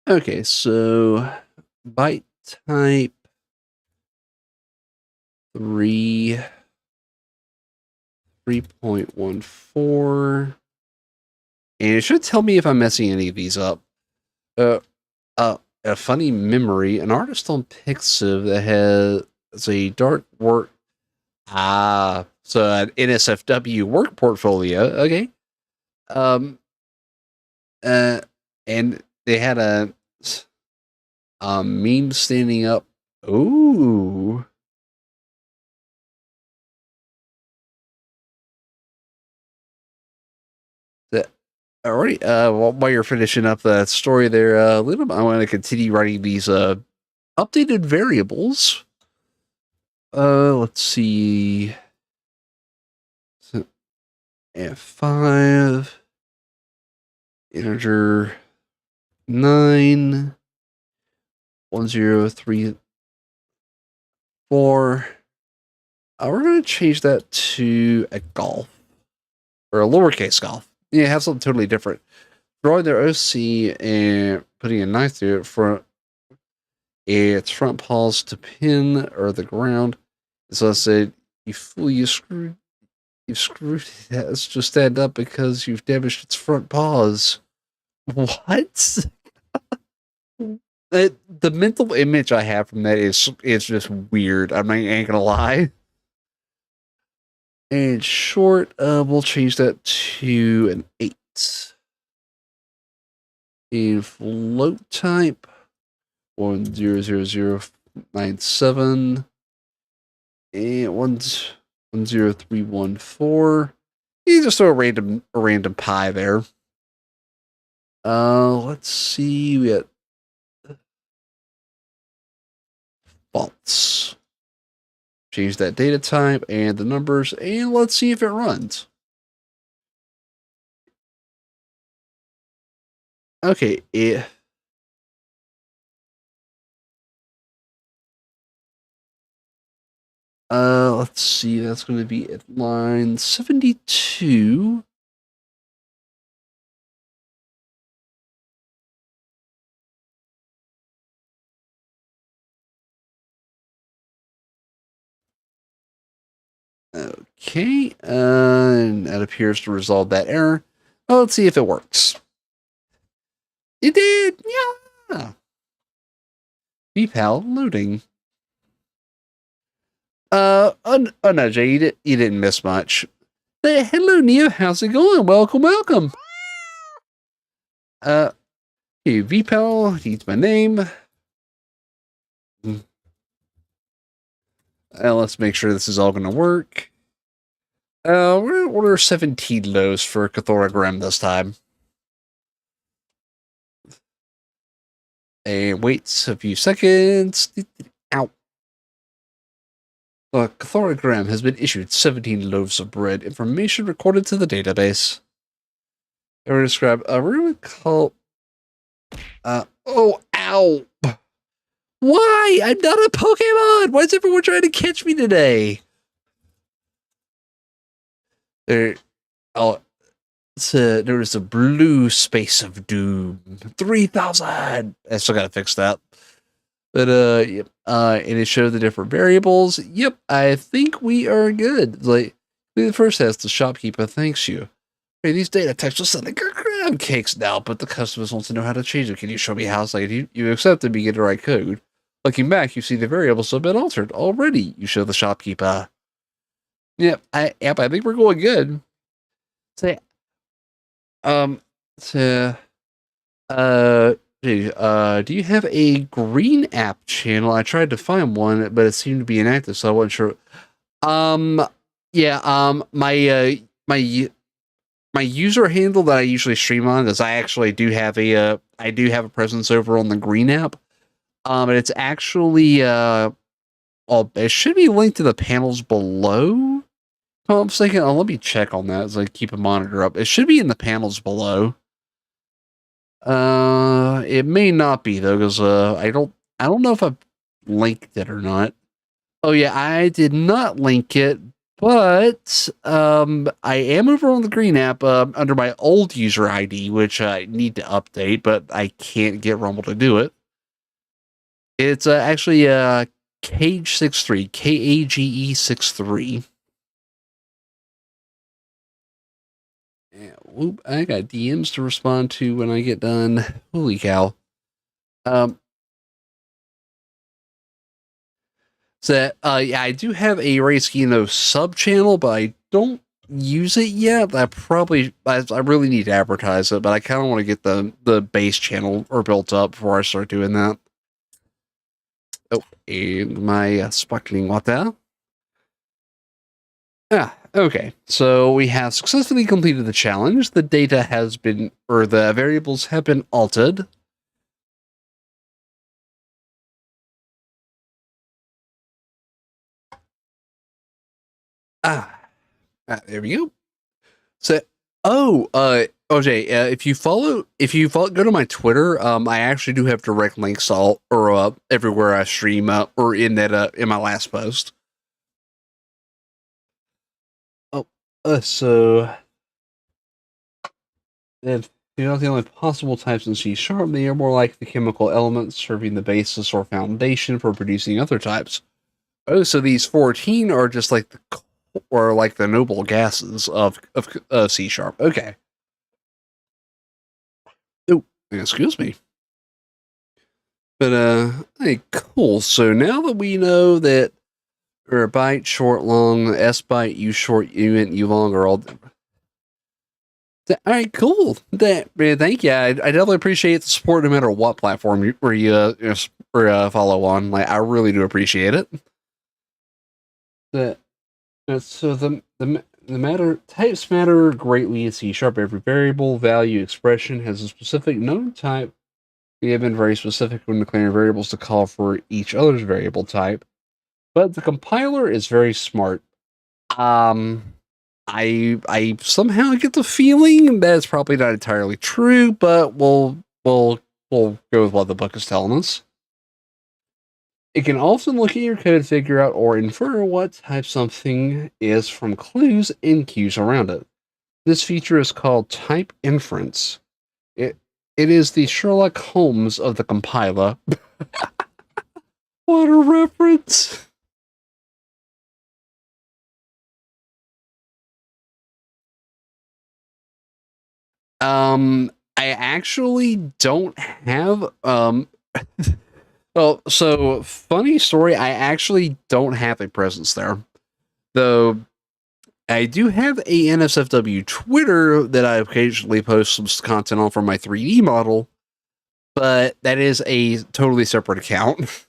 [SPEAKER 1] Okay, so byte type 3, 3.14. And it should tell me if I'm messing any of these up. Uh, a funny memory, an artist on Pixiv that has a dark work. So an NSFW work portfolio. Okay. Um, and they had a meme standing up. Ooh. That already. While you're finishing up that story there, Liam, I want to continue writing these updated variables. Let's see. F5 integer 9 1034. We're going to change that to a golf or a lowercase golf. Yeah, have something totally different. Drawing their OC and putting a knife through it for its front paws to pin or the ground. So I said, "You fool! You've screwed it. Has to stand up because you've damaged its front paws." What? The mental image I have from that is just weird. I ain't gonna lie. And short, we'll change that to an 8. In float type, 100097 and 10314. You just throw a random pi there. Let's see. We got false. Change that data type and the numbers, and let's see if it runs. Okay, let's see, that's going to be at line 72. Okay, and that appears to resolve that error. Well, let's see if it works. It did! Yeah! VPAL loading. Oh no, Jay, you didn't miss much. Hello, Neo, how's it going? Welcome. Hey, VPAL, needs my name. Let's make sure this is all gonna work. We're gonna order 17 lows for Cathoragram this time. And wait a few seconds. Ow. Cathoragram has been issued 17 loaves of bread. Information recorded to the database. We're gonna describe. We're gonna call. Oh, ow! Why? I'm not a Pokemon. Why is everyone trying to catch me today? There. Oh, there is a blue space of doom. 3,000. I still gotta fix that. But yep. And it showed the different variables. Yep, I think we are good. Like the first has the shopkeeper thanks you. Hey, these data types are sending crab cakes now, but the customers want to know how to change them. Can you show me how? It's like you accept and begin to write code. Looking back, you see the variables have been altered already. You show the shopkeeper. Yep, I think we're going good. Say, so, do you have a green app channel? I tried to find one, but it seemed to be inactive, so I wasn't sure. Yeah, my user handle that I usually stream on is I actually do have a presence over on the green app. And it's actually it should be linked to the panels below. Oh, I'm thinking, let me check on that as I keep a monitor up. It should be in the panels below. It may not be though, because I don't know if I've linked it or not. Oh yeah, I did not link it, But I am over on the Green app under my old user ID, which I need to update, but I can't get Rumble to do it. It's actually Kage63, KAGE63. Yeah, whoop, I got DMs to respond to when I get done. Holy cow. Um, so, yeah, I do have a Rayskino sub channel, but I don't use it yet. I really need to advertise it, but I kind of want to get the base channel or built up before I start doing that. Oh, and my sparkling water. Ah, okay. So we have successfully completed the challenge. The data has been, or the variables have been altered. Ah, there we go. So, OJ, go to my Twitter. I actually do have direct links all or everywhere I stream or in that in my last post. Oh, so if you're not the only possible types in C sharp, they are more like the chemical elements serving the basis or foundation for producing other types. Oh, so these 14 are just like the noble gases of C sharp. Okay. Oh, excuse me. But hey, cool. So now that we know that or byte short long, S byte U short unit U long are all. All right, cool. Thank you. I definitely appreciate the support no matter what platform follow on. Like, I really do appreciate it. The so the matter types matter greatly in C sharp. Every variable value expression has a specific known type. We have been very specific when declaring variables to call for each other's variable type, but the compiler is very smart. Um, I somehow get the feeling that it's probably not entirely true, but we'll go with what the book is telling us. It can also look at your code and figure out or infer what type something is from clues and cues around it. This feature is called type inference. It it is the Sherlock Holmes of the compiler. What a reference! I actually don't have well, so funny story, I actually don't have a presence there. Though I do have a NSFW Twitter that I occasionally post some content on from my 3D model, but that is a totally separate account.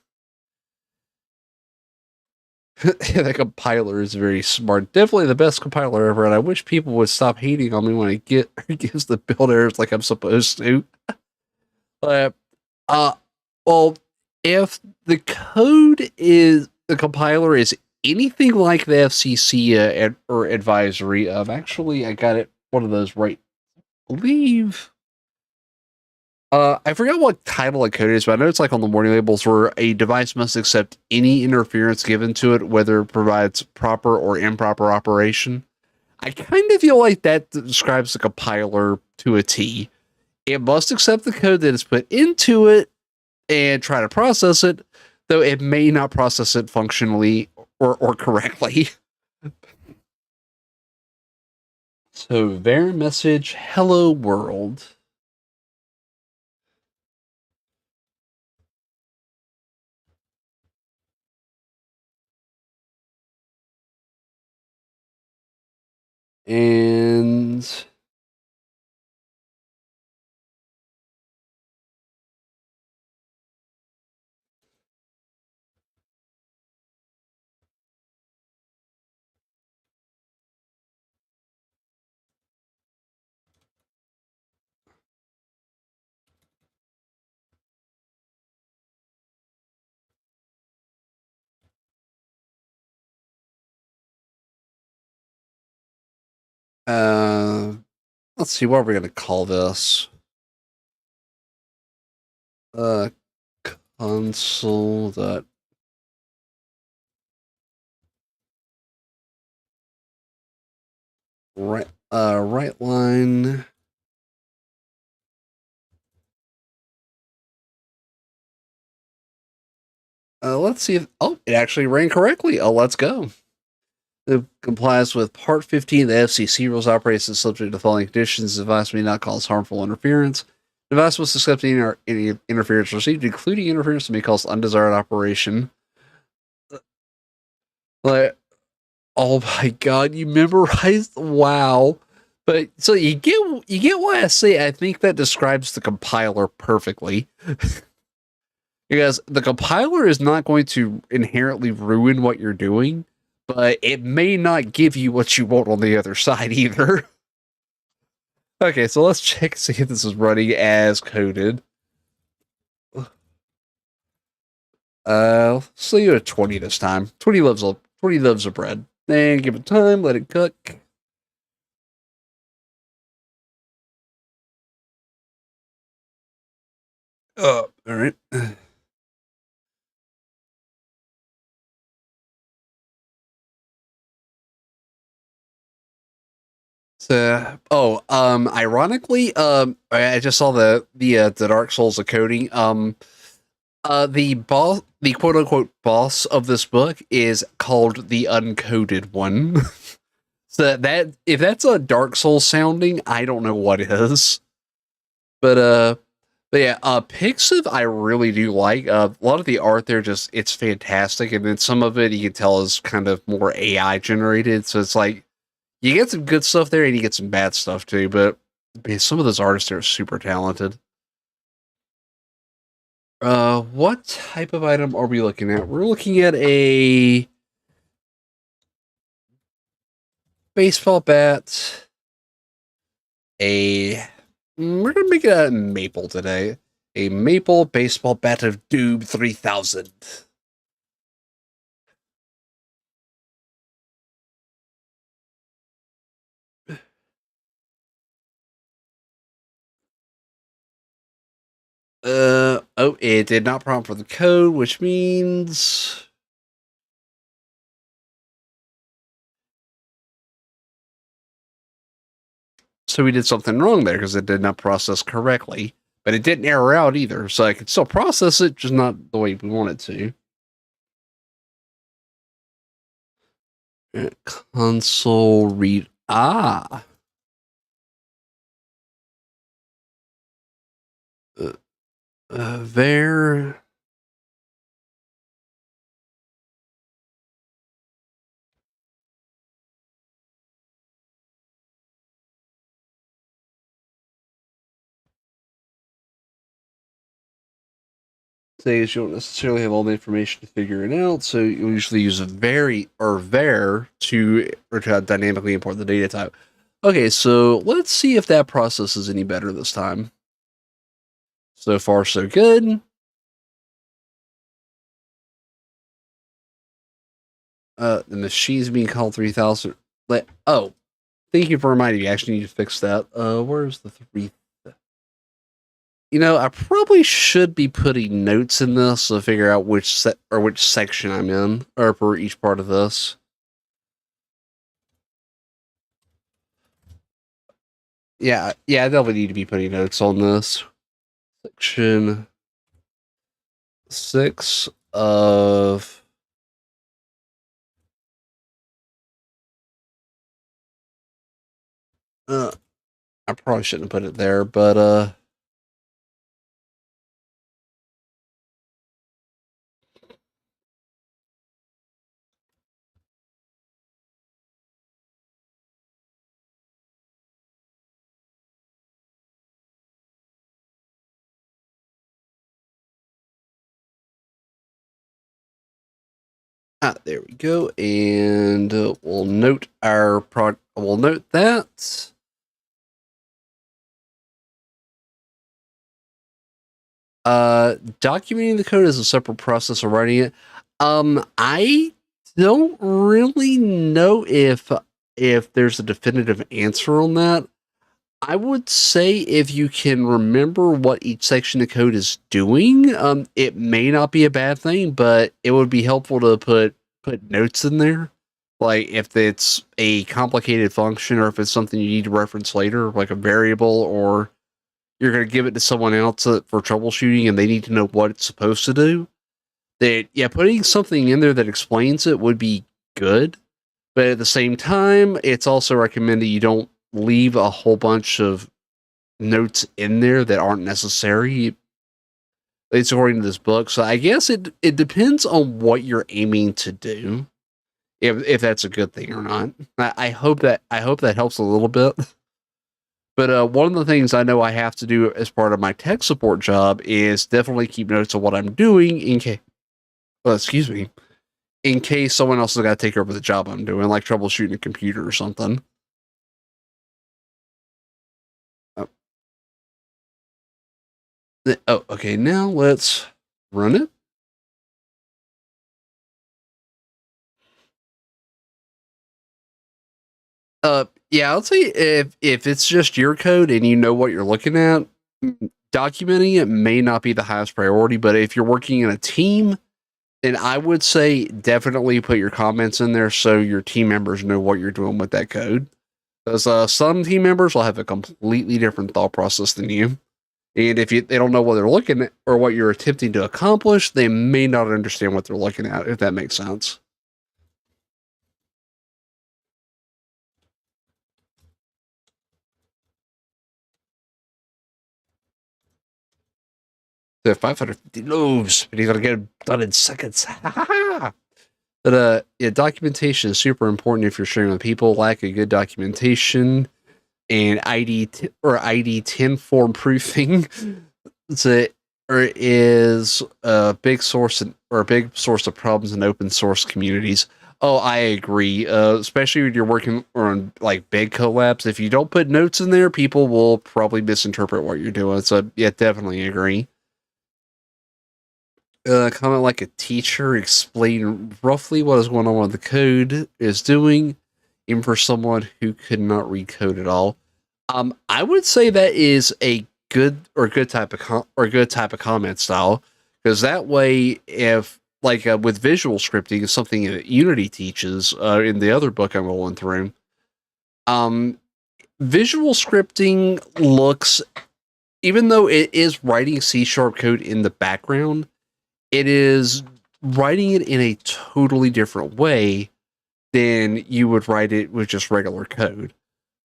[SPEAKER 1] The compiler is very smart. Definitely the best compiler ever, and I wish people would stop hating on me when I get against the build errors like I'm supposed to. But uh well, if the code is the compiler is anything like the FCC or advisory of actually I got it one of those right. I believe I forgot what title of code it is, but I know it's like on the warning labels where a device must accept any interference given to it, whether it provides proper or improper operation. I kind of feel like that describes the compiler to a T. It must accept the code that is put into it and try to process it, though it may not process it functionally or correctly. So, var message hello world. And uh let's see what we're gonna call this. Uh console dot right line. Let's see if, oh, it actually ran correctly. Oh, let's go. It complies with Part 15 of the FCC rules, operates as subject to the following conditions. The device may not cause harmful interference. The device must accept any interference received, including interference that may cause undesired operation. Like, oh my god, you memorized? Wow. But so you get why I say I think that describes the compiler perfectly. Because the compiler is not going to inherently ruin what you're doing, but it may not give you what you want on the other side either. Okay, so let's check see if this is running as coded. Let's leave it at 20 this time. 20 loaves of bread. And give it time, let it cook. All right. So, ironically, I just saw the Dark Souls of coding. The quote unquote boss of this book is called the Uncoded One. So that if that's a Dark Souls sounding, I don't know what is. But yeah, Pixiv I really do like. A lot of the art there just it's fantastic, and then some of it you can tell is kind of more AI generated. So it's like you get some good stuff there, and you get some bad stuff too. But man, some of those artists are super talented. What type of item are we looking at? We're looking at a baseball bat. We're gonna make it a maple today. A maple baseball bat of doom 3000. Oh, it did not prompt for the code, which means so we did something wrong there because it did not process correctly, but it didn't error out either. So I could still process it, just not the way we want it to. Console read. Uh, there. Says you don't necessarily have all the information to figure it out, so you usually use a vary or var to dynamically import the data type. Okay, so let's see if that process is any better this time. So far, so good. The machine's being called 3000. Oh, thank you for reminding me. I actually need to fix that. Where's the 3? I probably should be putting notes in this to figure out which which section I'm in, or for each part of this. Yeah, I definitely need to be putting notes on this. Section 6 of I probably shouldn't put it there, but there we go, and we'll note we'll note that. Documenting the code is a separate process of writing it. I don't really know if there's a definitive answer on that. I would say if you can remember what each section of code is doing, it may not be a bad thing, but it would be helpful to put notes in there. Like if it's a complicated function or if it's something you need to reference later, like a variable, or you're going to give it to someone else for troubleshooting and they need to know what it's supposed to do, that, yeah, putting something in there that explains it would be good. But at the same time, it's also recommended you don't leave a whole bunch of notes in there that aren't necessary. It's according to this book. So I guess it depends on what you're aiming to do, if that's a good thing or not. I hope that helps a little bit. But one of the things I know I have to do as part of my tech support job is definitely keep notes of what I'm doing in case, excuse me, in case someone else has got to take over the job I'm doing, like troubleshooting a computer or something. Oh, okay. Now let's run it. Yeah, I'll say if it's just your code and you know what you're looking at, documenting it may not be the highest priority. But if you're working in a team, then I would say definitely put your comments in there so your team members know what you're doing with that code. Because some team members will have a completely different thought process than you. And if they don't know what they're looking at or what you're attempting to accomplish, they may not understand what they're looking at, if that makes sense. So 550 loaves, but he's gonna get it done in seconds. But yeah, documentation is super important if you're sharing with people. Lack of good documentation and ID 10 form proofing so, is a big source or a big source of problems in open source communities. Oh, I agree. Especially when you're working on like big collabs. If you don't put notes in there, people will probably misinterpret what you're doing. So yeah, definitely agree. Comment like a teacher, explain roughly what is going on with the code is doing, even for someone who could not read code at all. I would say that is a good type of good type of comment style, because that way, if like with visual scripting is something that Unity teaches in the other book I'm rolling through. Um, Visual scripting looks, even though it is writing C# code in the background, it is writing it in a totally different way than you would write it with just regular code.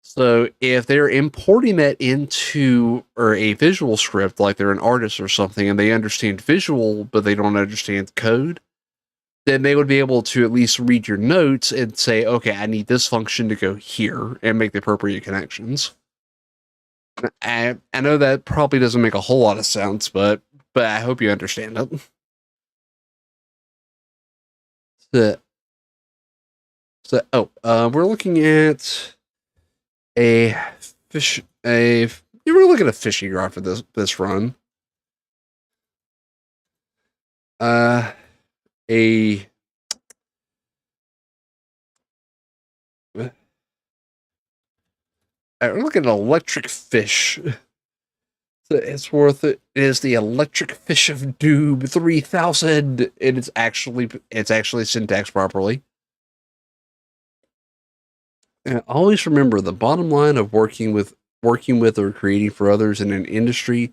[SPEAKER 1] So if they're importing that into or a visual script, like they're an artist or something, and they understand visual but they don't understand code, then they would be able to at least read your notes and say, okay, I need this function to go here and make the appropriate connections. I know that probably doesn't make a whole lot of sense, but I hope you understand it. So, we're looking at a fish. We're looking at a fishing rod for this run. A we're looking at an electric fish. It's worth it. It is the electric fish of doom 3000, and it's actually syntaxed properly. And always remember the bottom line of working with or creating for others in an industry.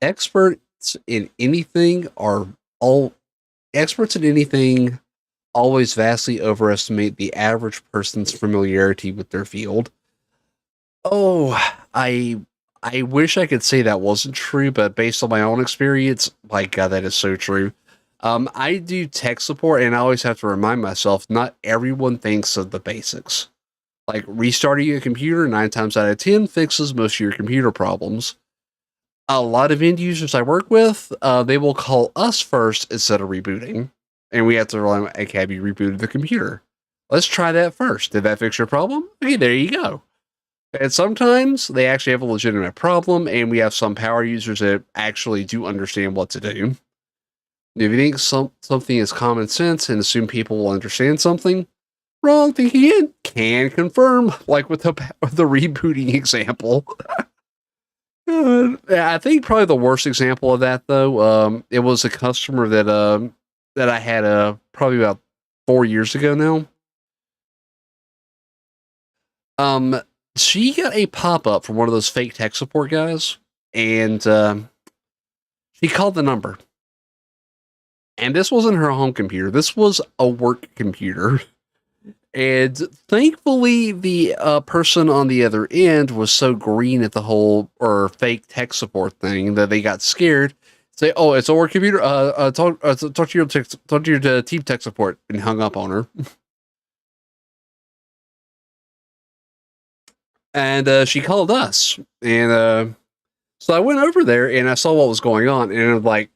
[SPEAKER 1] Experts in anything are all experts in anything always vastly overestimate the average person's familiarity with their field. Oh, I wish I could say that wasn't true, but based on my own experience, my God, that is so true. I do tech support, and I always have to remind myself not everyone thinks of the basics. Like restarting a computer 9 times out of 10 fixes most of your computer problems. A lot of end users I work with, they will call us first instead of rebooting, and we have to rely on, okay, have you rebooted the computer? Let's try that first. Did that fix your problem? Okay, there you go. And sometimes they actually have a legitimate problem, and we have some power users that actually do understand what to do. If you think something is common sense and assume people will understand something, wrong thinking again. Can confirm, like with the rebooting example. I think probably the worst example of that, though, it was a customer that I had probably about 4 years ago now. Um, she got a pop up from one of those fake tech support guys, and she called the number. And this wasn't her home computer. This was a work computer. And thankfully, the person on the other end was so green at the whole or fake tech support thing that they got scared. Say, "Oh, it's a work computer. Talk to your team tech support," and hung up on her. And she called us, and so I went over there and I saw what was going on, and I'm like,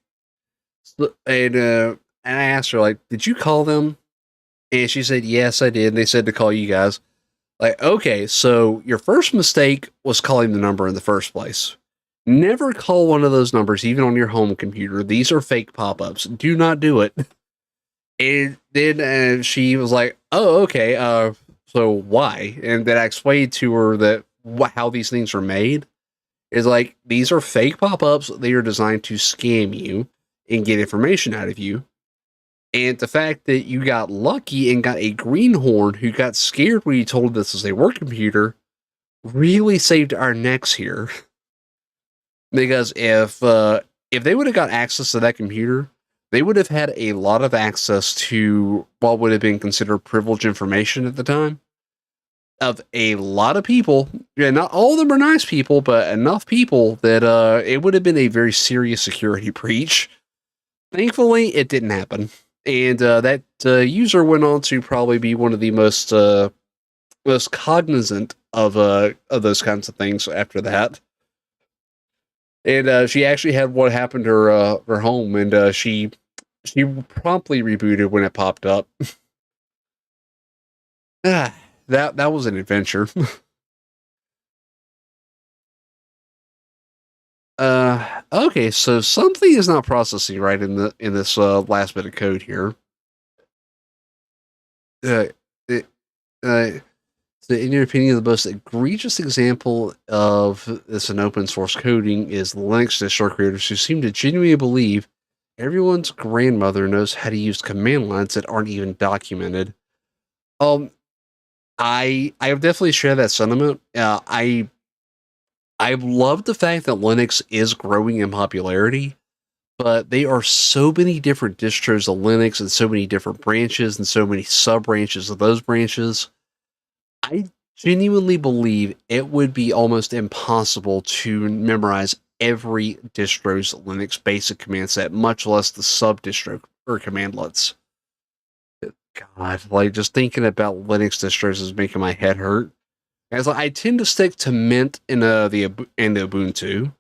[SPEAKER 1] and I asked her like, "Did you call them?" And she said, "Yes, I did." And they said to call you guys. Like, okay, so your first mistake was calling the number in the first place. Never call one of those numbers, even on your home computer. These are fake pop ups. Do not do it. And then she was like, "Oh, okay. So why?" And then I explained to her that how these things are made is like these are fake pop ups. They are designed to scam you and get information out of you. And the fact that you got lucky and got a greenhorn who got scared when you told this was a work computer really saved our necks here. Because if they would have got access to that computer, they would have had a lot of access to what would have been considered privileged information at the time of a lot of people. Yeah, not all of them are nice people, but enough people that it would have been a very serious security breach. Thankfully, it didn't happen, and that user went on to probably be one of the most cognizant of those kinds of things after that. And she actually had what happened to her home, and she promptly rebooted when it popped up. That was an adventure. Okay, so something is not processing right in this last bit of code here. Uh, it, uh, so in your opinion, the most egregious example of this in open source coding is Linux distro creators who seem to genuinely believe everyone's grandmother knows how to use command lines that aren't even documented. Um, I definitely share that sentiment. I love the fact that Linux is growing in popularity, but there are so many different distros of Linux and so many different branches and so many sub branches of those branches. I genuinely believe it would be almost impossible to memorize every distro's Linux basic command set, much less the sub distro or commandlets. God, like just thinking about Linux distros is making my head hurt. As I tend to stick to Mint and the Ubuntu,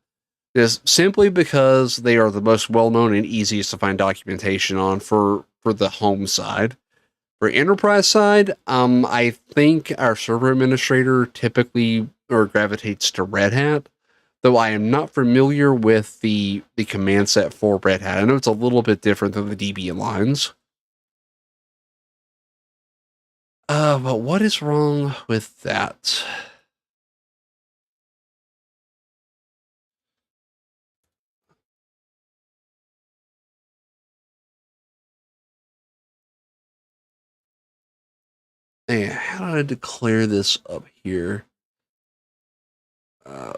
[SPEAKER 1] just simply because they are the most well known and easiest to find documentation on for the home side. For enterprise side, I think our server administrator typically or gravitates to Red Hat, though I am not familiar with the command set for Red Hat. I know it's a little bit different than the Debian lines. But what is wrong with that? Hey, how do I declare this up here? Uh,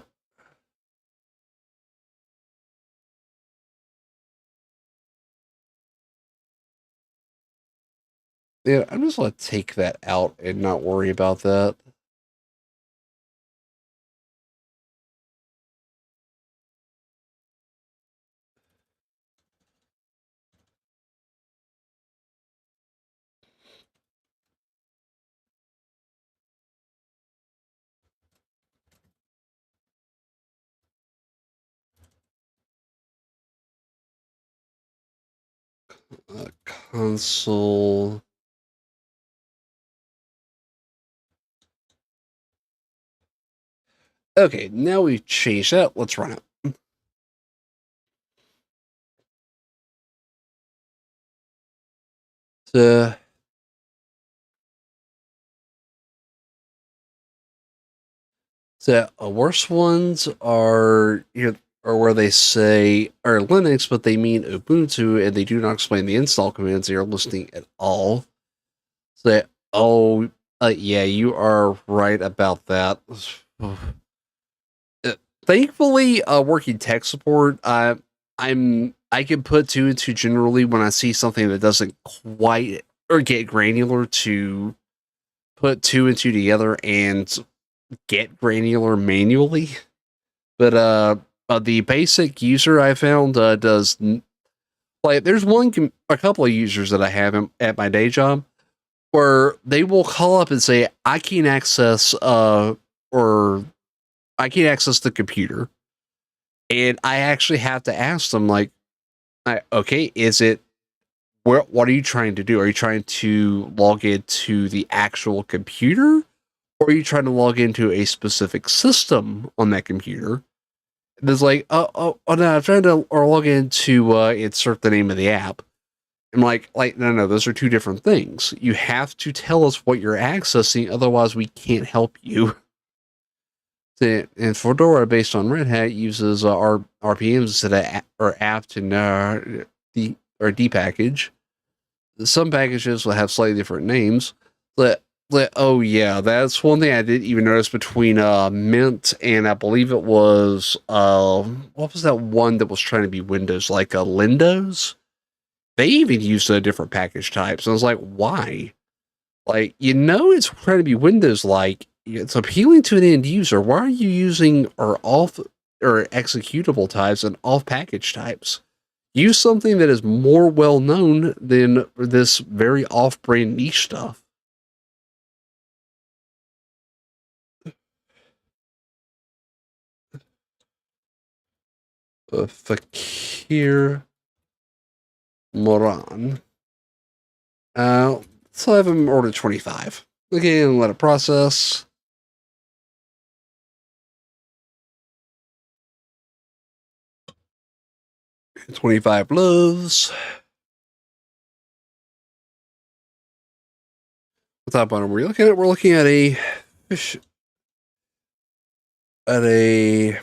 [SPEAKER 1] yeah, I'm just gonna take that out and not worry about that. Console. Okay, now we've changed that. Let's run it. So, worse ones are are where they say are Linux, but they mean Ubuntu, and they do not explain the install commands they are listing at all. So, oh, Yeah, you are right about that. Thankfully, working tech support, I can put two and two generally when I see something that doesn't quite or get granular to put two and two together and get granular manually. But the basic user I found does like there's a couple of users that I have at my day job where they will call up and say I can't access or I can't access the computer, and I actually have to ask them like, okay, is it what are you trying to do? Are you trying to log into the actual computer, or are you trying to log into a specific system on that computer? And it's like, oh no, I'm trying to or log into insert the name of the app. I'm like no, those are two different things. You have to tell us what you're accessing, otherwise we can't help you. And Fedora, based on Red Hat, uses RPMs instead of or apt and D package. Some packages will have slightly different names. Oh yeah, that's one thing I didn't even notice between Mint and I believe it was what was that one that was trying to be Windows like Lindows? They even used a different package types. And I was like, why? Like, it's trying to be Windows like. It's appealing to an end user. Why are you using or off or executable types and off package types? Use something that is more well known than this very off brand niche stuff. Fakir Moran. So I have him order 25. Okay, and let it process. 25 loaves. What top bottom were you looking at? We're looking at a fish at a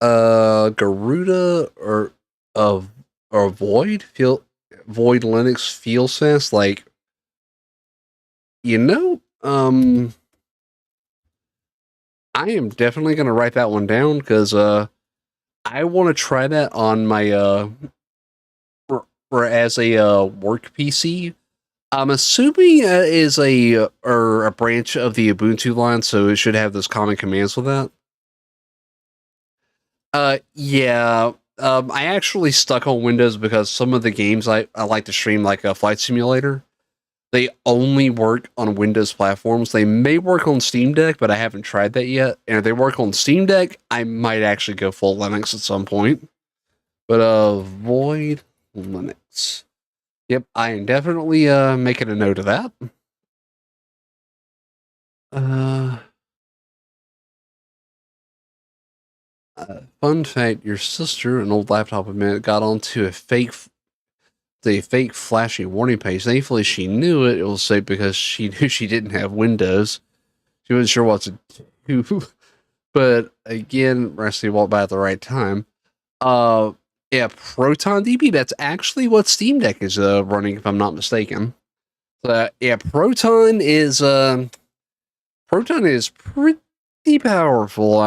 [SPEAKER 1] Garuda or Void Linux feel sense like I am definitely gonna write that one down because I want to try that on my or as a work PC. I'm assuming is or a branch of the Ubuntu line, so it should have those common commands with that. Yeah. I actually stuck on Windows because some of the games I like to stream, like a Flight Simulator, they only work on Windows platforms. They may work on Steam Deck, but I haven't tried that yet. And if they work on Steam Deck, I might actually go full Linux at some point. But Void Linux. Yep, I am definitely making a note of that. Uh, Fun fact: your sister, an old laptop admin, got onto the fake flashing warning page. Thankfully, she knew it. It was safe because she knew she didn't have Windows. She wasn't sure what to do. But again, Rusty walked by at the right time. Yeah, Proton DB. That's actually what Steam Deck is running, if I'm not mistaken. Yeah, Proton is pretty powerful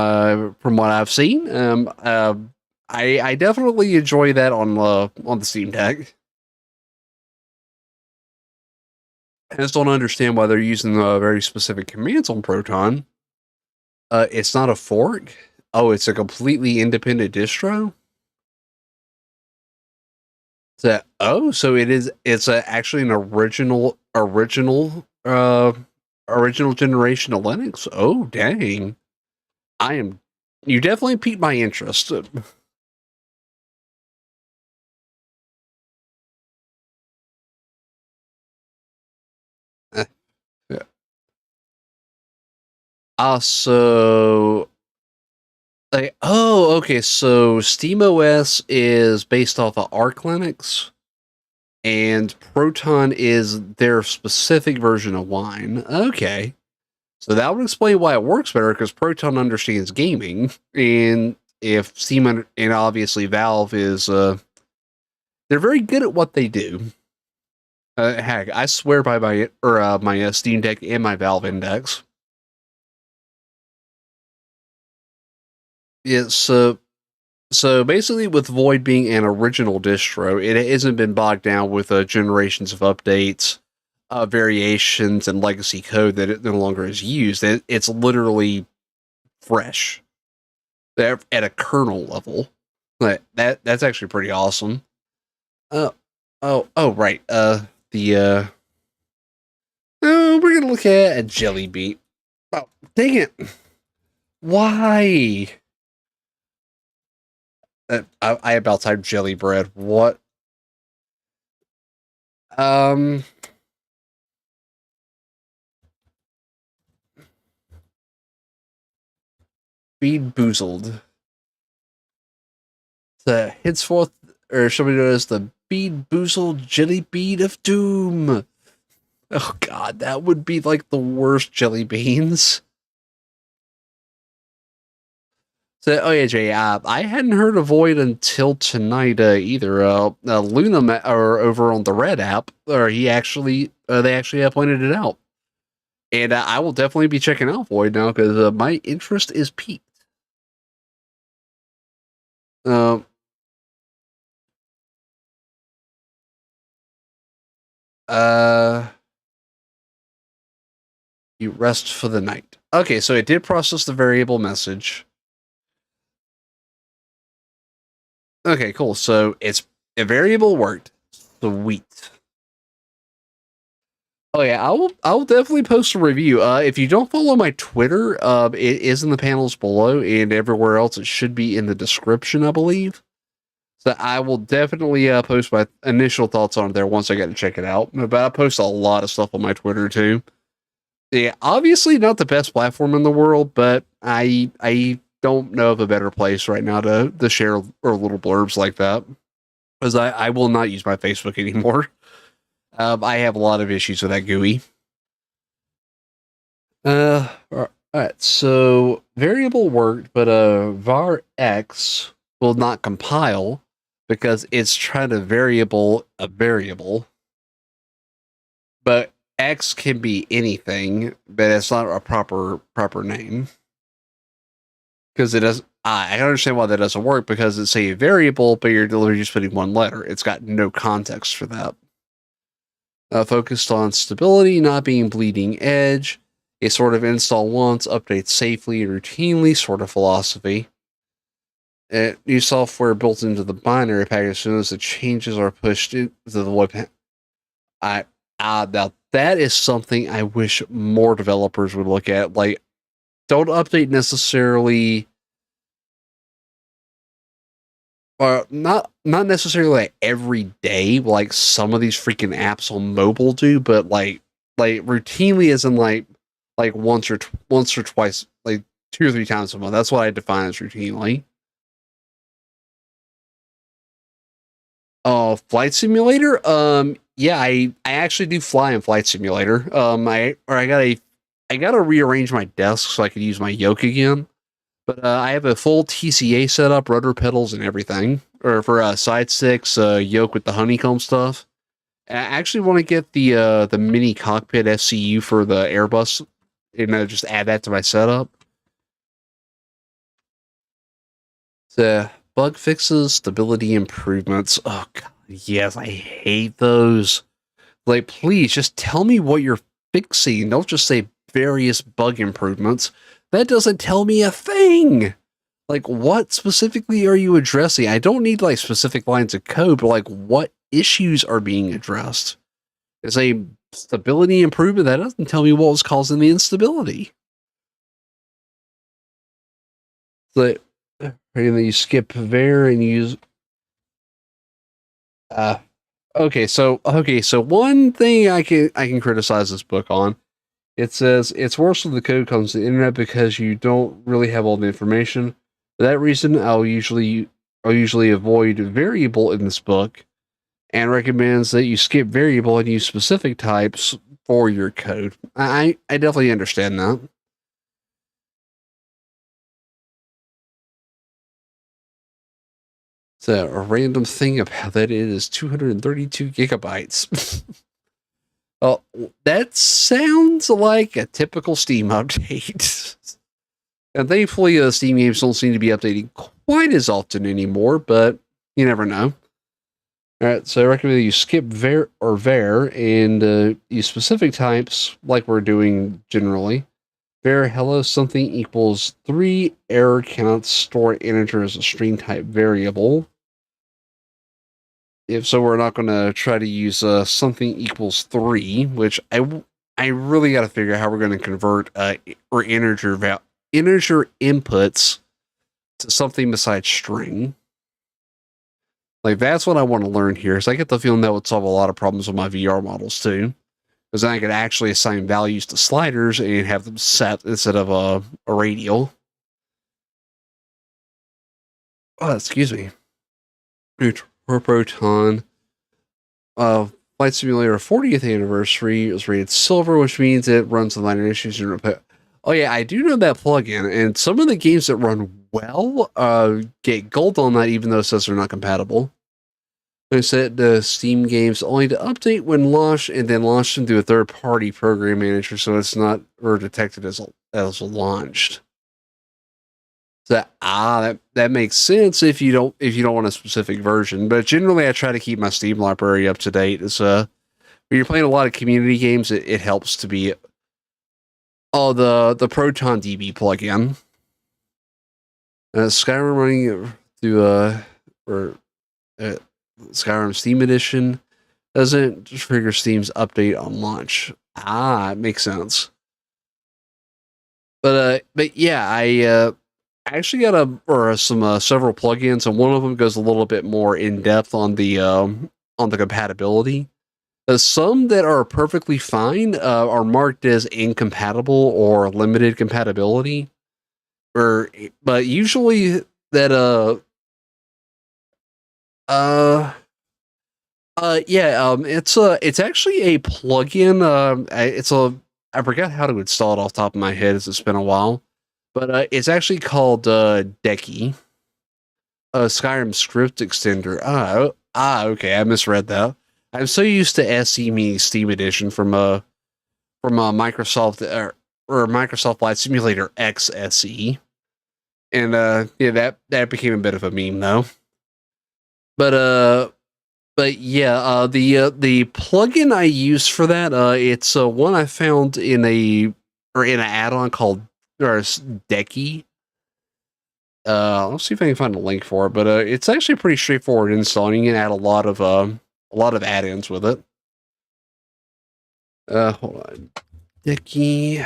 [SPEAKER 1] from what I've seen. I definitely enjoy that on the Steam Deck. I just don't understand why they're using very specific commands on Proton. It's not a fork. Oh, it's a completely independent distro. So it is. It's actually an original generation of Linux. Oh, dang! I am. You definitely piqued my interest. Yeah. So okay. So SteamOS is based off of Arch Linux, and Proton is their specific version of Wine. Okay. So that would explain why it works better because Proton understands gaming, and if and obviously Valve is they're very good at what they do. Heck, I swear by my Steam Deck and my Valve Index. Yeah, so basically, with Void being an original distro, it hasn't been bogged down with generations of updates, variations, and legacy code that it no longer is used. It's literally fresh at a kernel level. That's actually pretty awesome. Uh, right. The oh, we're gonna look at a jelly bean. Oh, dang it! Why? I about typed jelly bread. What? Um, Bean boozled. The henceforth, or somebody knows the Bean boozled jelly bean of doom. Oh god, that would be like the worst jelly beans. So, oh yeah, Jay, I hadn't heard of Void until tonight either. Luna or over on the Red app, or they actually pointed it out, and I will definitely be checking out Void now because my interest is peaked. Um, uh, you rest for the night. Okay, so it did process the variable message. Okay, cool. So it's a variable worked. Sweet. Oh yeah, I will definitely post a review. If you don't follow my Twitter, it is in the panels below, and everywhere else it should be in the description, I believe. So I will definitely post my initial thoughts on it there once I get to check it out. But I post a lot of stuff on my Twitter too. Yeah, obviously not the best platform in the world, but I don't know of a better place right now to share or little blurbs like that because I will not use my Facebook anymore. I have a lot of issues with that GUI. All right. So variable worked, but var x will not compile because it's trying to variable a variable. But x can be anything, but it's not a proper name because it does. I can understand why that doesn't work because it's a variable, but you're literally just putting one letter. It's got no context for that. Focused on stability, not being bleeding edge, a sort of install once, update safely, routinely sort of philosophy. New software built into the binary package as soon as the changes are pushed into the web. I now that is something I wish more developers would look at. Like, don't update necessarily, or not necessarily like every day, like some of these freaking apps on mobile do, but like routinely, as in like once or twice, like 2 or 3 times a month. That's what I define as routinely. Oh, Flight Simulator. Yeah, I actually do fly in Flight Simulator. I gotta rearrange my desk so I could use my yoke again. But I have a full TCA setup, rudder pedals, and everything. Or for side sticks, yoke with the honeycomb stuff. I actually want to get the mini cockpit SCU for the Airbus, and just add that to my setup. The bug fixes, stability improvements. Oh god, yes, I hate those. Like, please just tell me what you're fixing. Don't just say various bug improvements. That doesn't tell me a thing. Like, what specifically are you addressing? I don't need like specific lines of code, but like, what issues are being addressed? It's a stability improvement that doesn't tell me what was causing the instability. The and then you skip there and use uh okay, so one thing I can criticize this book on. It says it's worse when the code comes to the internet because you don't really have all the information. For that reason, I'll usually avoid variable in this book and recommends that you skip variable and use specific types for your code. I definitely understand that. So a random thing about that it is 232 gigabytes. Oh, that sounds like a typical Steam update. And thankfully, Steam games don't seem to be updating quite as often anymore, but you never know. All right, so I recommend that you skip var or var and use specific types like we're doing generally. Var hello something equals 3, error cannot store integer as a string type variable. If so, we're not going to try to use something equals 3, which I really got to figure out how we're going to convert or integer inputs to something besides string. Like, that's what I want to learn here. So I get the feeling that would solve a lot of problems with my VR models too. Because then I could actually assign values to sliders and have them set instead of a radial. Oh, excuse me. Proton. Flight Simulator 40th anniversary was rated silver, which means it runs the minor issues. Oh yeah, I do know that plugin, and some of the games that run well get gold on that, even though it says they're not compatible. They said the Steam games only to update when launched, and then launch them through a third-party program manager, so it's not or detected as launched. So that makes sense if you don't want a specific version. But generally, I try to keep my Steam library up to date. It's when you're playing a lot of community games, it helps to be the Proton DB plugin. Skyrim running through Skyrim Steam Edition doesn't trigger Steam's update on launch. It makes sense. But yeah, I actually got several plugins, and one of them goes a little bit more in depth on the compatibility. Some that are perfectly fine are marked as incompatible or limited compatibility, but usually that it's actually a plugin. I forgot how to install it off the top of my head, as it's been a while, but it's actually called Decky, Skyrim script extender. Okay, I misread that. I'm so used to SE meaning Steam Edition from Microsoft or Microsoft Flight Simulator X SE, and that became a bit of a meme though. But yeah, the plugin I use for that, it's one I found in an add-on called Decky. Let's see if I can find a link for it, but it's actually pretty straightforward installing. You can add a lot of add-ins with it. Hold on, Decky.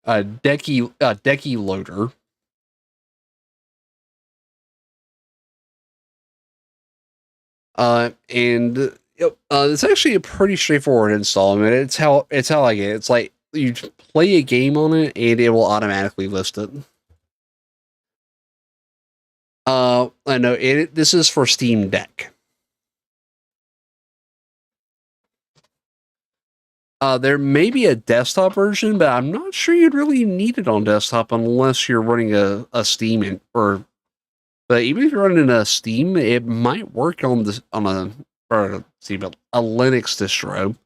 [SPEAKER 1] Decky loader. And it's actually a pretty straightforward install. I mean, it's how I get it. It's like you play a game on it, and it will automatically list it. I know this is for Steam Deck. There may be a desktop version, but I'm not sure you'd really need it on desktop unless you're running a Steam but even if you're running a Steam, it might work on a Linux distro.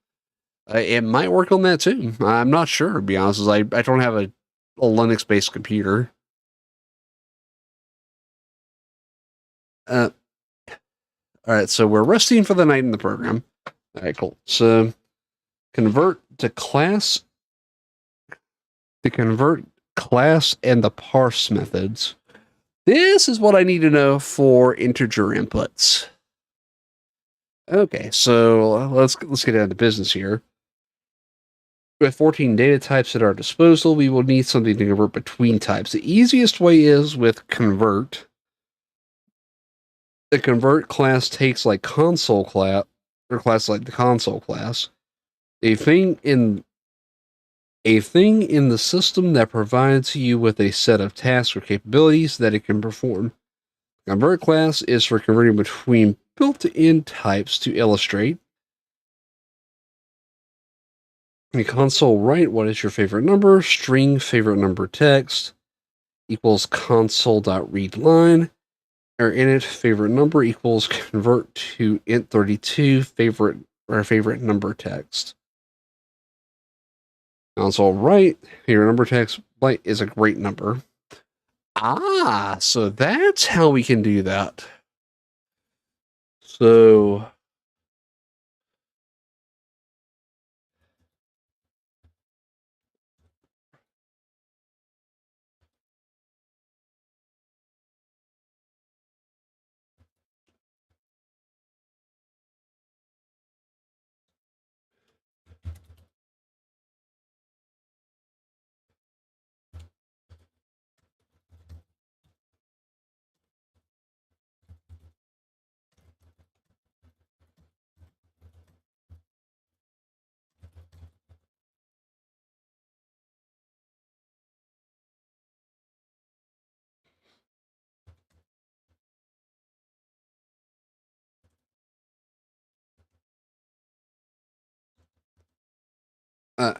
[SPEAKER 1] It might work on that too. I'm not sure, to be honest. I don't have a Linux based computer. All right, so we're resting for the night in the program. All right, cool. So convert class and the parse methods. This is what I need to know for integer inputs. Okay, so let's get down to business here. With 14 data types at our disposal, we will need something to convert between types. The easiest way is with convert. The convert class takes like console class, or class like the console class, a thing in the system that provides you with a set of tasks or capabilities that it can perform. Convert class is for converting between built-in types. To illustrate, in console write, what is your favorite number? String favorite number text equals console.readLine. or init favorite number equals convert to int32 favorite number text. Console right, favorite number text byte is a great number. Ah, so that's how we can do that. So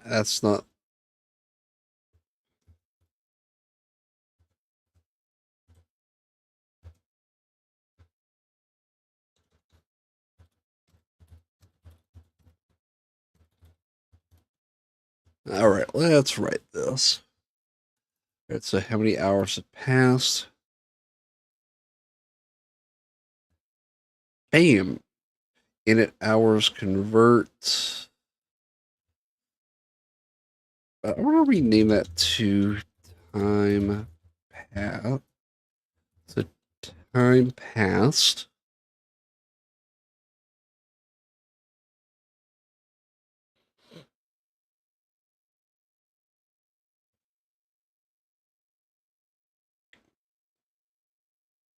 [SPEAKER 1] that's not. All right, let's write this. All right, so how many hours have passed? Bam. Init hours convert. I'm going to rename that to time passed. So time passed.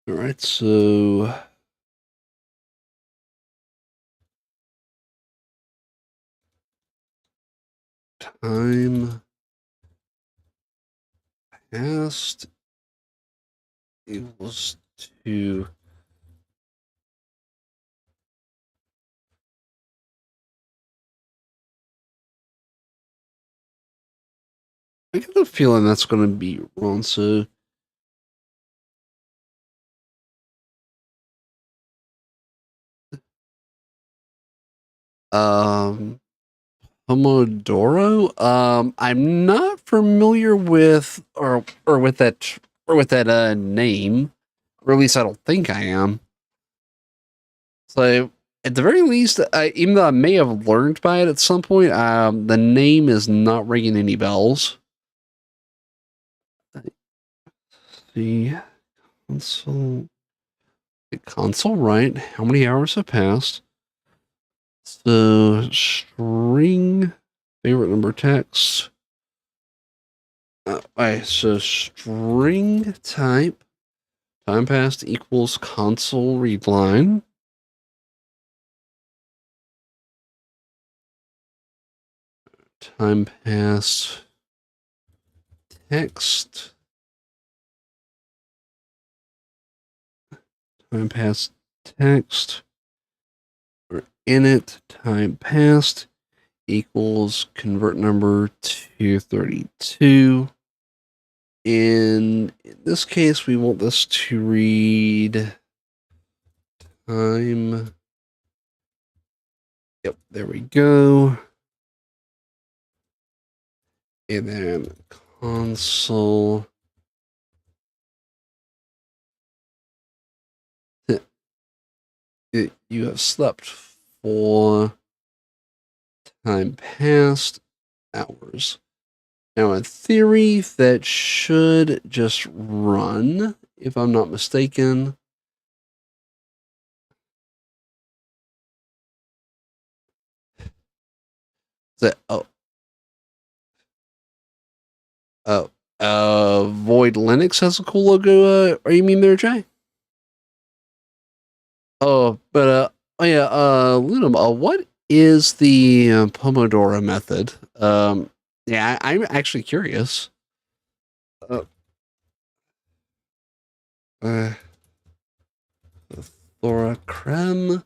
[SPEAKER 1] All right, so time passed equals to I get the feeling that's going to be wrong. So um Pomodoro. I'm not familiar with or with that name, or at least I don't think I am. So at the very least, even though I may have learned by it at some point, the name is not ringing any bells. The console, right? How many hours have passed? So string favorite number text. Alright, so string type time passed equals console read line. Time passed text. Time passed text. Or init time passed equals convert number to 32. In this case, we want this to read time. Yep, there we go. And then console. You have slept for time passed hours. Now, in theory, that should just run, if I'm not mistaken. That Void Linux has a cool logo. Are you mean there, Jay? Oh, but oh yeah, Lunum. What is the Pomodoro method? Yeah, I'm actually curious. Uh, uh, Thora Creme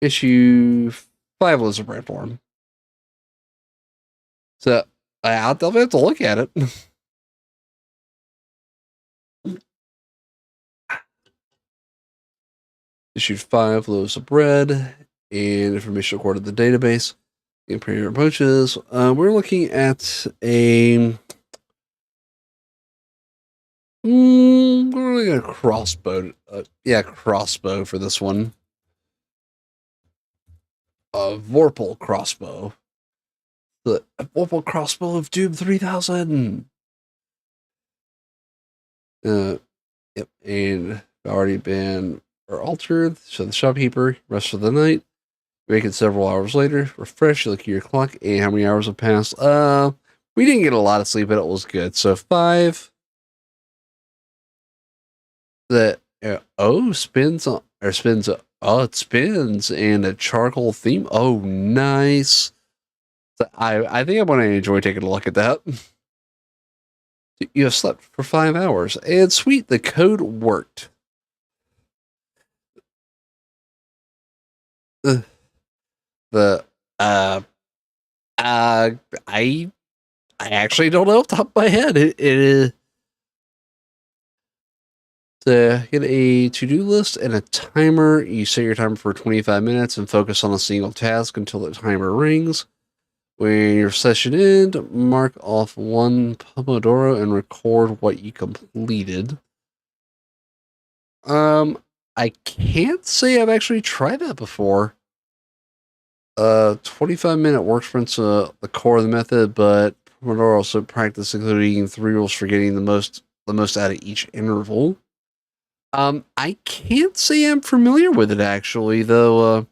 [SPEAKER 1] issue 5 Lizard Brand form. So I'll definitely have to look at it. Issued 5 loaves of bread and information recorded in the database. In premier approaches, we're looking at a we're looking at a crossbow. Crossbow for this one. A Vorpal crossbow. The Vorpal crossbow of Doom 3000. Yep, and already been altered. So the shopkeeper, rest of the night. Make it several hours later. Refresh, you look at your clock, and how many hours have passed? We didn't get a lot of sleep, but it was good. So 5. That spins or spins. It spins and a charcoal theme. Oh, nice. So I think I'm going to enjoy taking a look at that. You have slept for 5 hours, and sweet, the code worked. The I actually don't know off the top of my head. It is to get a to-do list and a timer. You set your timer for 25 minutes and focus on a single task until the timer rings. When your session ends, mark off 1 Pomodoro and record what you completed. I can't say I've actually tried that before. 25-minute work sprints the core of the method, but Pomodoro also practice including 3 rules for getting the most out of each interval. I can't say I'm familiar with it actually, though.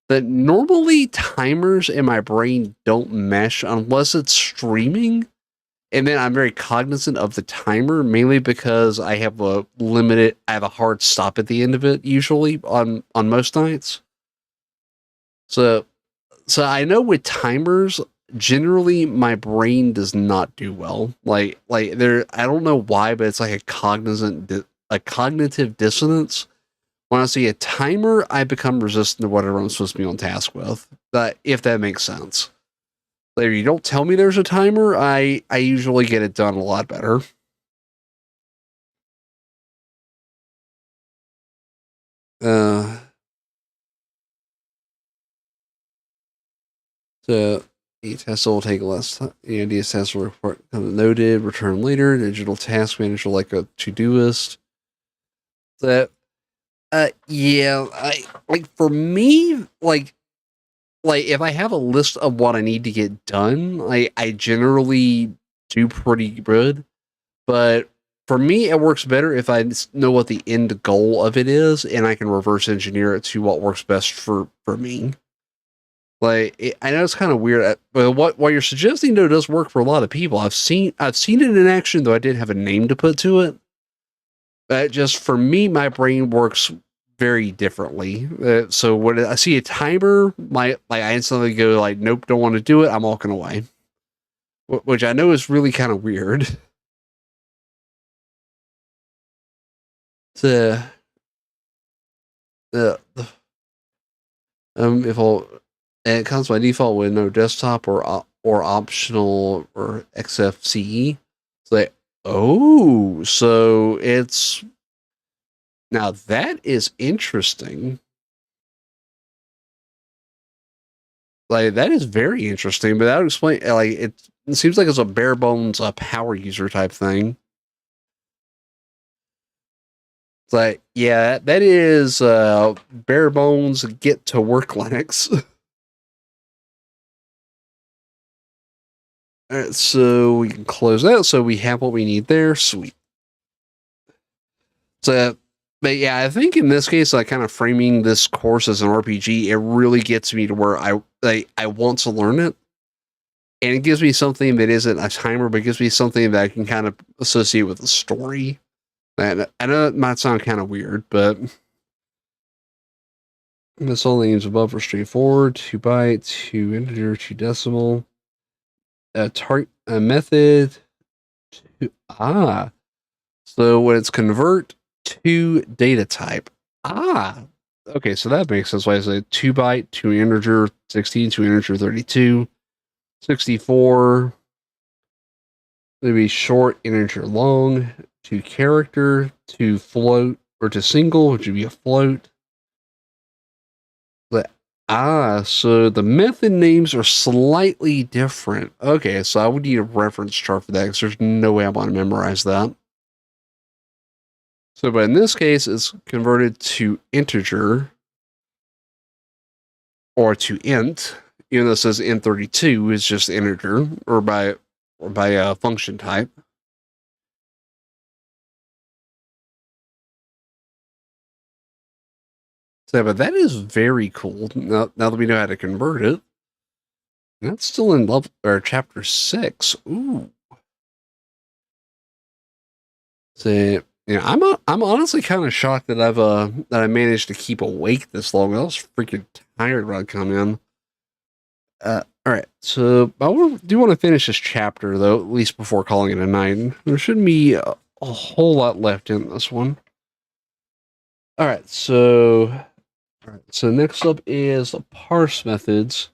[SPEAKER 1] That normally timers in my brain don't mesh unless it's streaming, and then I'm very cognizant of the timer, mainly because I have a hard stop at the end of it usually on most nights. So I know with timers, generally my brain does not do well. Like there, I don't know why, but it's like a cognitive dissonance. When I see a timer, I become resistant to whatever I'm supposed to be on task with. If that makes sense. Like, if you don't tell me there's a timer, I usually get it done a lot better. So each test will take less time. The idea test will report noted, return later. Digital task manager like a Todoist. That yeah, I like for me, like if I have a list of what I need to get done, I generally do pretty good. But for me, it works better if I know what the end goal of it is, and I can reverse engineer it to what works best for me. I know it's kind of weird, but what you're suggesting though does work for a lot of people. I've seen it in action, though I didn't have a name to put to it. Just for me, my brain works very differently. So when I see a timer, I instantly go like, nope, don't want to do it. I'm walking away, which I know is really kind of weird. So, if I'll, and it comes by default with no desktop or optional or XFCE. It's like, oh, so it's now that is interesting. Like that is very interesting, but that would explain. Like it seems like it's a bare bones power user type thing. It's like, yeah, that is bare bones get to work Linux. All right, so we can close that. So we have what we need there. Sweet. So, but yeah, I think in this case, like kind of framing this course as an RPG, it really gets me to where I want to learn it, and it gives me something that isn't a timer, but it gives me something that I can kind of associate with the story. And I know it might sound kind of weird, but this all names above are straightforward: 2 byte, 2 integer, 2 decimal. A method. So when it's convert to data type. Okay, so that makes sense. Why I say 2 byte, 2 integer, 16, 2 integer, 32, 64. Maybe short, integer, long, to character, to float, or to single, which would be a float. So the method names are slightly different. Okay, so I would need a reference chart for that because there's no way I want to memorize that. So, but in this case, it's converted to integer or to int. Even though it says int32 is just integer or by a function type. So, but that is very cool. Now that we know how to convert it, and that's still in level or chapter 6. Ooh. So yeah, I'm honestly kind of shocked that I managed to keep awake this long. I was freaking tired when I come in. All right, so do want to finish this chapter though, at least before calling it a night. There shouldn't be a whole lot left in this one. All right, so next up is parse methods.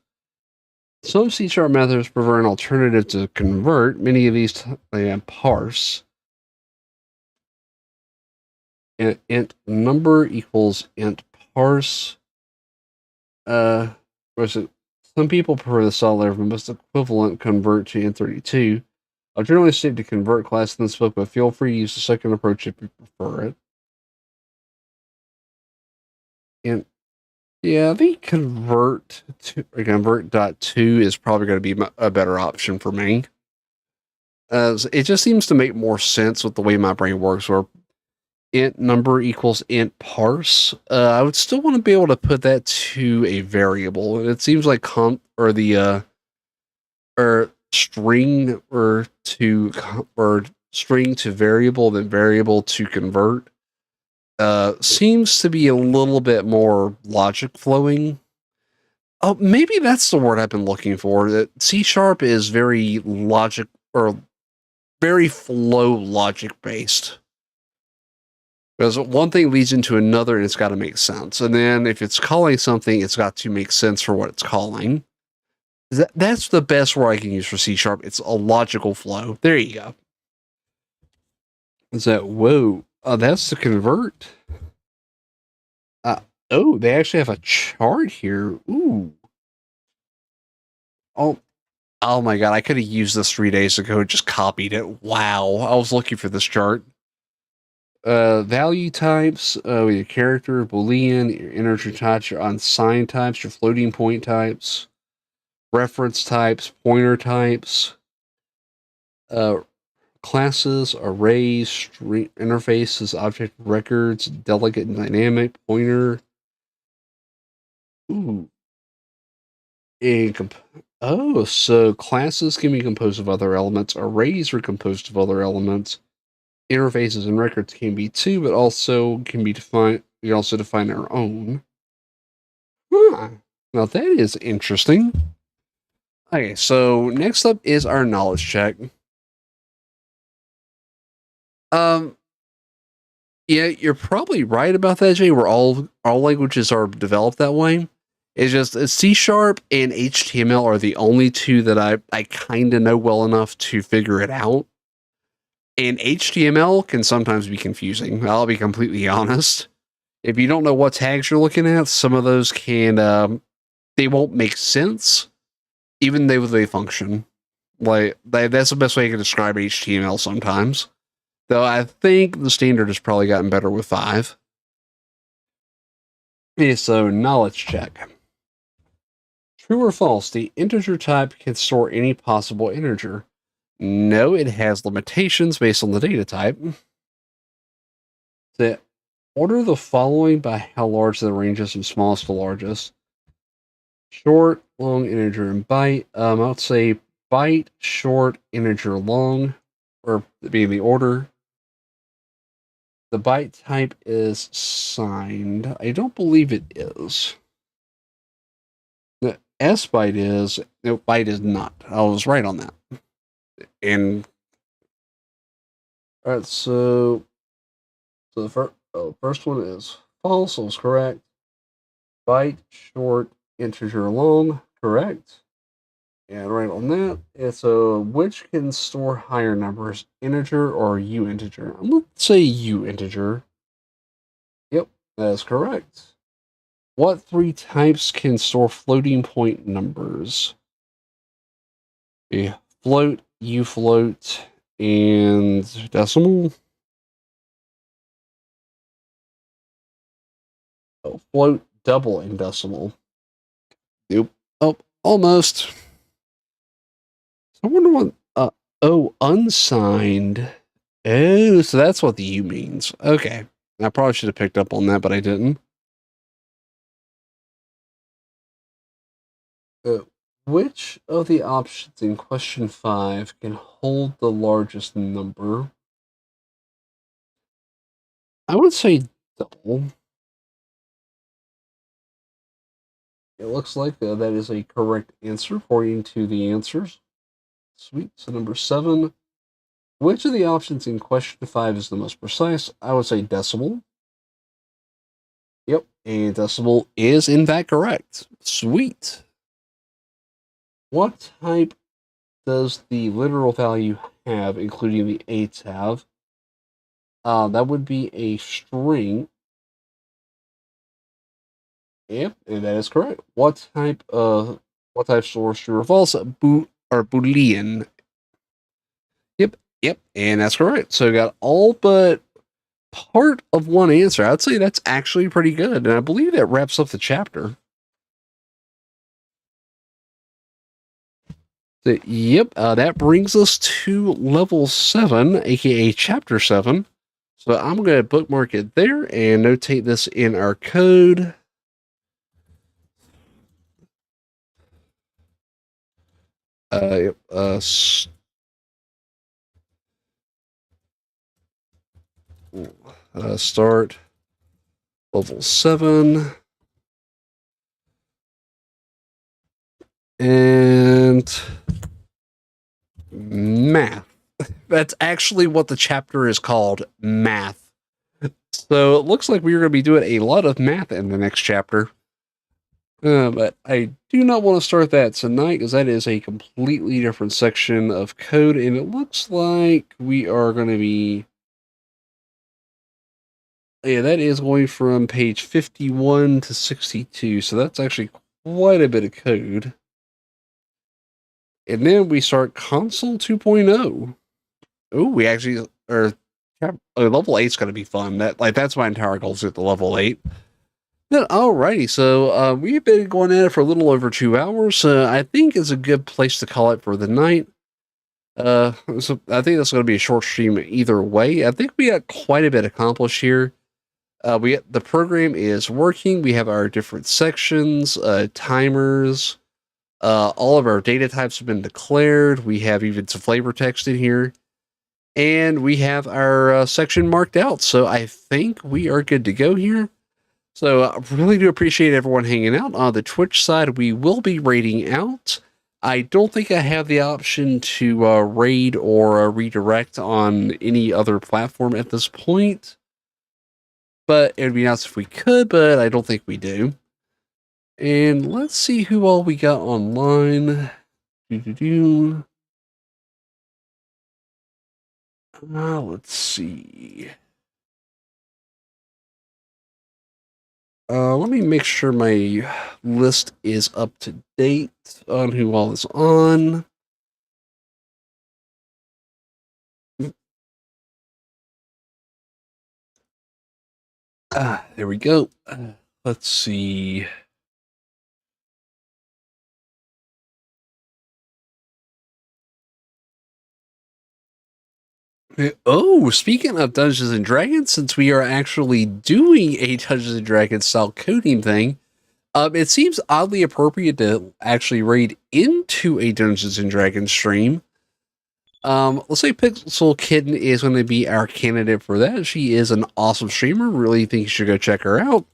[SPEAKER 1] Some C# methods prefer an alternative to convert. Many of these parse. Int number equals int parse. Was it? Some people prefer the solid but most equivalent convert to int32. I'll generally stick to convert class in this book, but feel free to use the second approach if you prefer it. And yeah, I think convert.to is probably going to be a better option for me. It just seems to make more sense with the way my brain works, where int number equals int parse. I would still want to be able to put that to a variable. And it seems like string or string to variable, then variable to convert seems to be a little bit more logic flowing. Oh, maybe that's the word I've been looking for. That C# is very logic or very flow logic based. Because one thing leads into another and it's got to make sense. And then if it's calling something, it's got to make sense for what it's calling. That's the best word I can use for C#. It's a logical flow. There you go. Is that, whoa, that's the convert. Oh, they actually have a chart here. Ooh. Oh my god, I could have used this 3 days ago, just copied it. Wow, I was looking for this chart. Value types, your character, Boolean, your integer types, your unsigned types, your floating point types, reference types, pointer types, classes, arrays, string interfaces, object records, delegate and dynamic, pointer. Ooh. So classes can be composed of other elements, arrays are composed of other elements, interfaces and records can be too, but also can be defined. We also define our own. Huh. Now that is interesting. Okay, so next up is our knowledge check. Yeah, you're probably right about that, Jay. Where all languages are developed that way. It's just C# and HTML are the only two that I kind of know well enough to figure it out. And HTML can sometimes be confusing. I'll be completely honest. If you don't know what tags you're looking at, some of those they won't make sense, even though they function. That's the best way I can describe HTML sometimes. Though I think the standard has probably gotten better with 5. Okay, so knowledge check. True or false, the integer type can store any possible integer. No, it has limitations based on the data type. Order the following by how large the range is from smallest to largest. Short, long, integer, and byte. I would say byte, short, integer, long, or being the order. The byte type is signed. I don't believe it is. The S byte is. No, byte is not. I was right on that. And all right, so the first one is false. I was correct. Byte, short, integer, long. Correct. And right on that, it's which can store higher numbers, integer or U integer? I'm going to say U integer. Yep, that is correct. What three types can store floating point numbers? A float, U float, and decimal. Oh, float, double, and decimal. Nope. Oh, almost. I wonder what. Oh, unsigned. Oh, so that's what the U means. Okay. I probably should have picked up on that, but I didn't. Uh, which of the options in question 5 can hold the largest number? I would say double. It looks like that is a correct answer according to the answers. Sweet. So number 7. Which of the options in question 5 is the most precise? I would say decimal. Yep, and decimal is in fact correct. Sweet. What type does the literal value have, including the eights have? That would be a string. Yep, and that is correct. What type source true or false? Boolean. Yep, and that's correct. So we got all but part of one answer. I'd say that's actually pretty good, and I believe that wraps up the chapter. So, yep, that brings us to level 7, aka chapter 7. So I'm going to bookmark it there and notate this in our code. Start level 7. And math. That's actually what the chapter is called, math. So it looks like we're going to be doing a lot of math in the next chapter. But I do not want to start that tonight because that is a completely different section of code, and it looks like we are going to be. Yeah, that is going from page 51 to 62, so that's actually quite a bit of code. And then we start console 2.0. Oh, we actually are. Level 8's going to be fun. That's my entire goal, is at the level 8. Then, alrighty, so we've been going at it for a little over 2 hours. I think it's a good place to call it for the night. So I think that's going to be a short stream either way. I think we got quite a bit accomplished here. The program is working. We have our different sections, timers. All of our data types have been declared. We have even some flavor text in here. And we have our section marked out. So I think we are good to go here. So I really do appreciate everyone hanging out. On the Twitch side, we will be raiding out. I don't think I have the option to raid or redirect on any other platform at this point. But it would be nice if we could, but I don't think we do. And let's see who all we got online. Let's see. Let me make sure my list is up to date on who all is on. There we go. Let's see. Oh, speaking of Dungeons and Dragons, since we are actually doing a Dungeons and Dragons style coding thing, it seems oddly appropriate to actually raid into a Dungeons and Dragons stream. Let's say Pixel Kitten is going to be our candidate for that. She is an awesome streamer. Really think you should go check her out.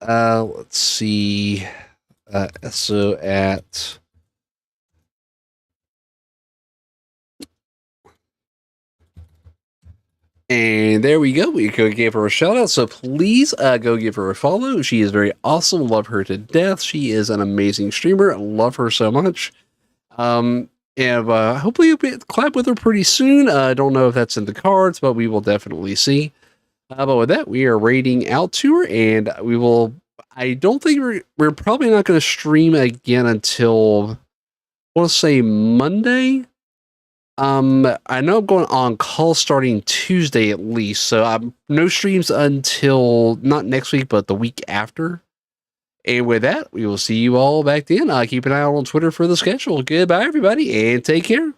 [SPEAKER 1] Let's see. So at. And there we go. We could give her a shout out. So please go give her a follow. She is very awesome. Love her to death. She is an amazing streamer. I love her so much. And hopefully you'll be collab with her pretty soon. I don't know if that's in the cards, but we will definitely see. But with that, we are raiding out to her, and we will I don't think we're probably not going to stream again until, I want to say Monday. I know I'm going on call starting Tuesday at least, so no streams until not next week, but the week after. And with that, we will see you all back then. Keep an eye out on Twitter for the schedule. Goodbye, everybody, and take care.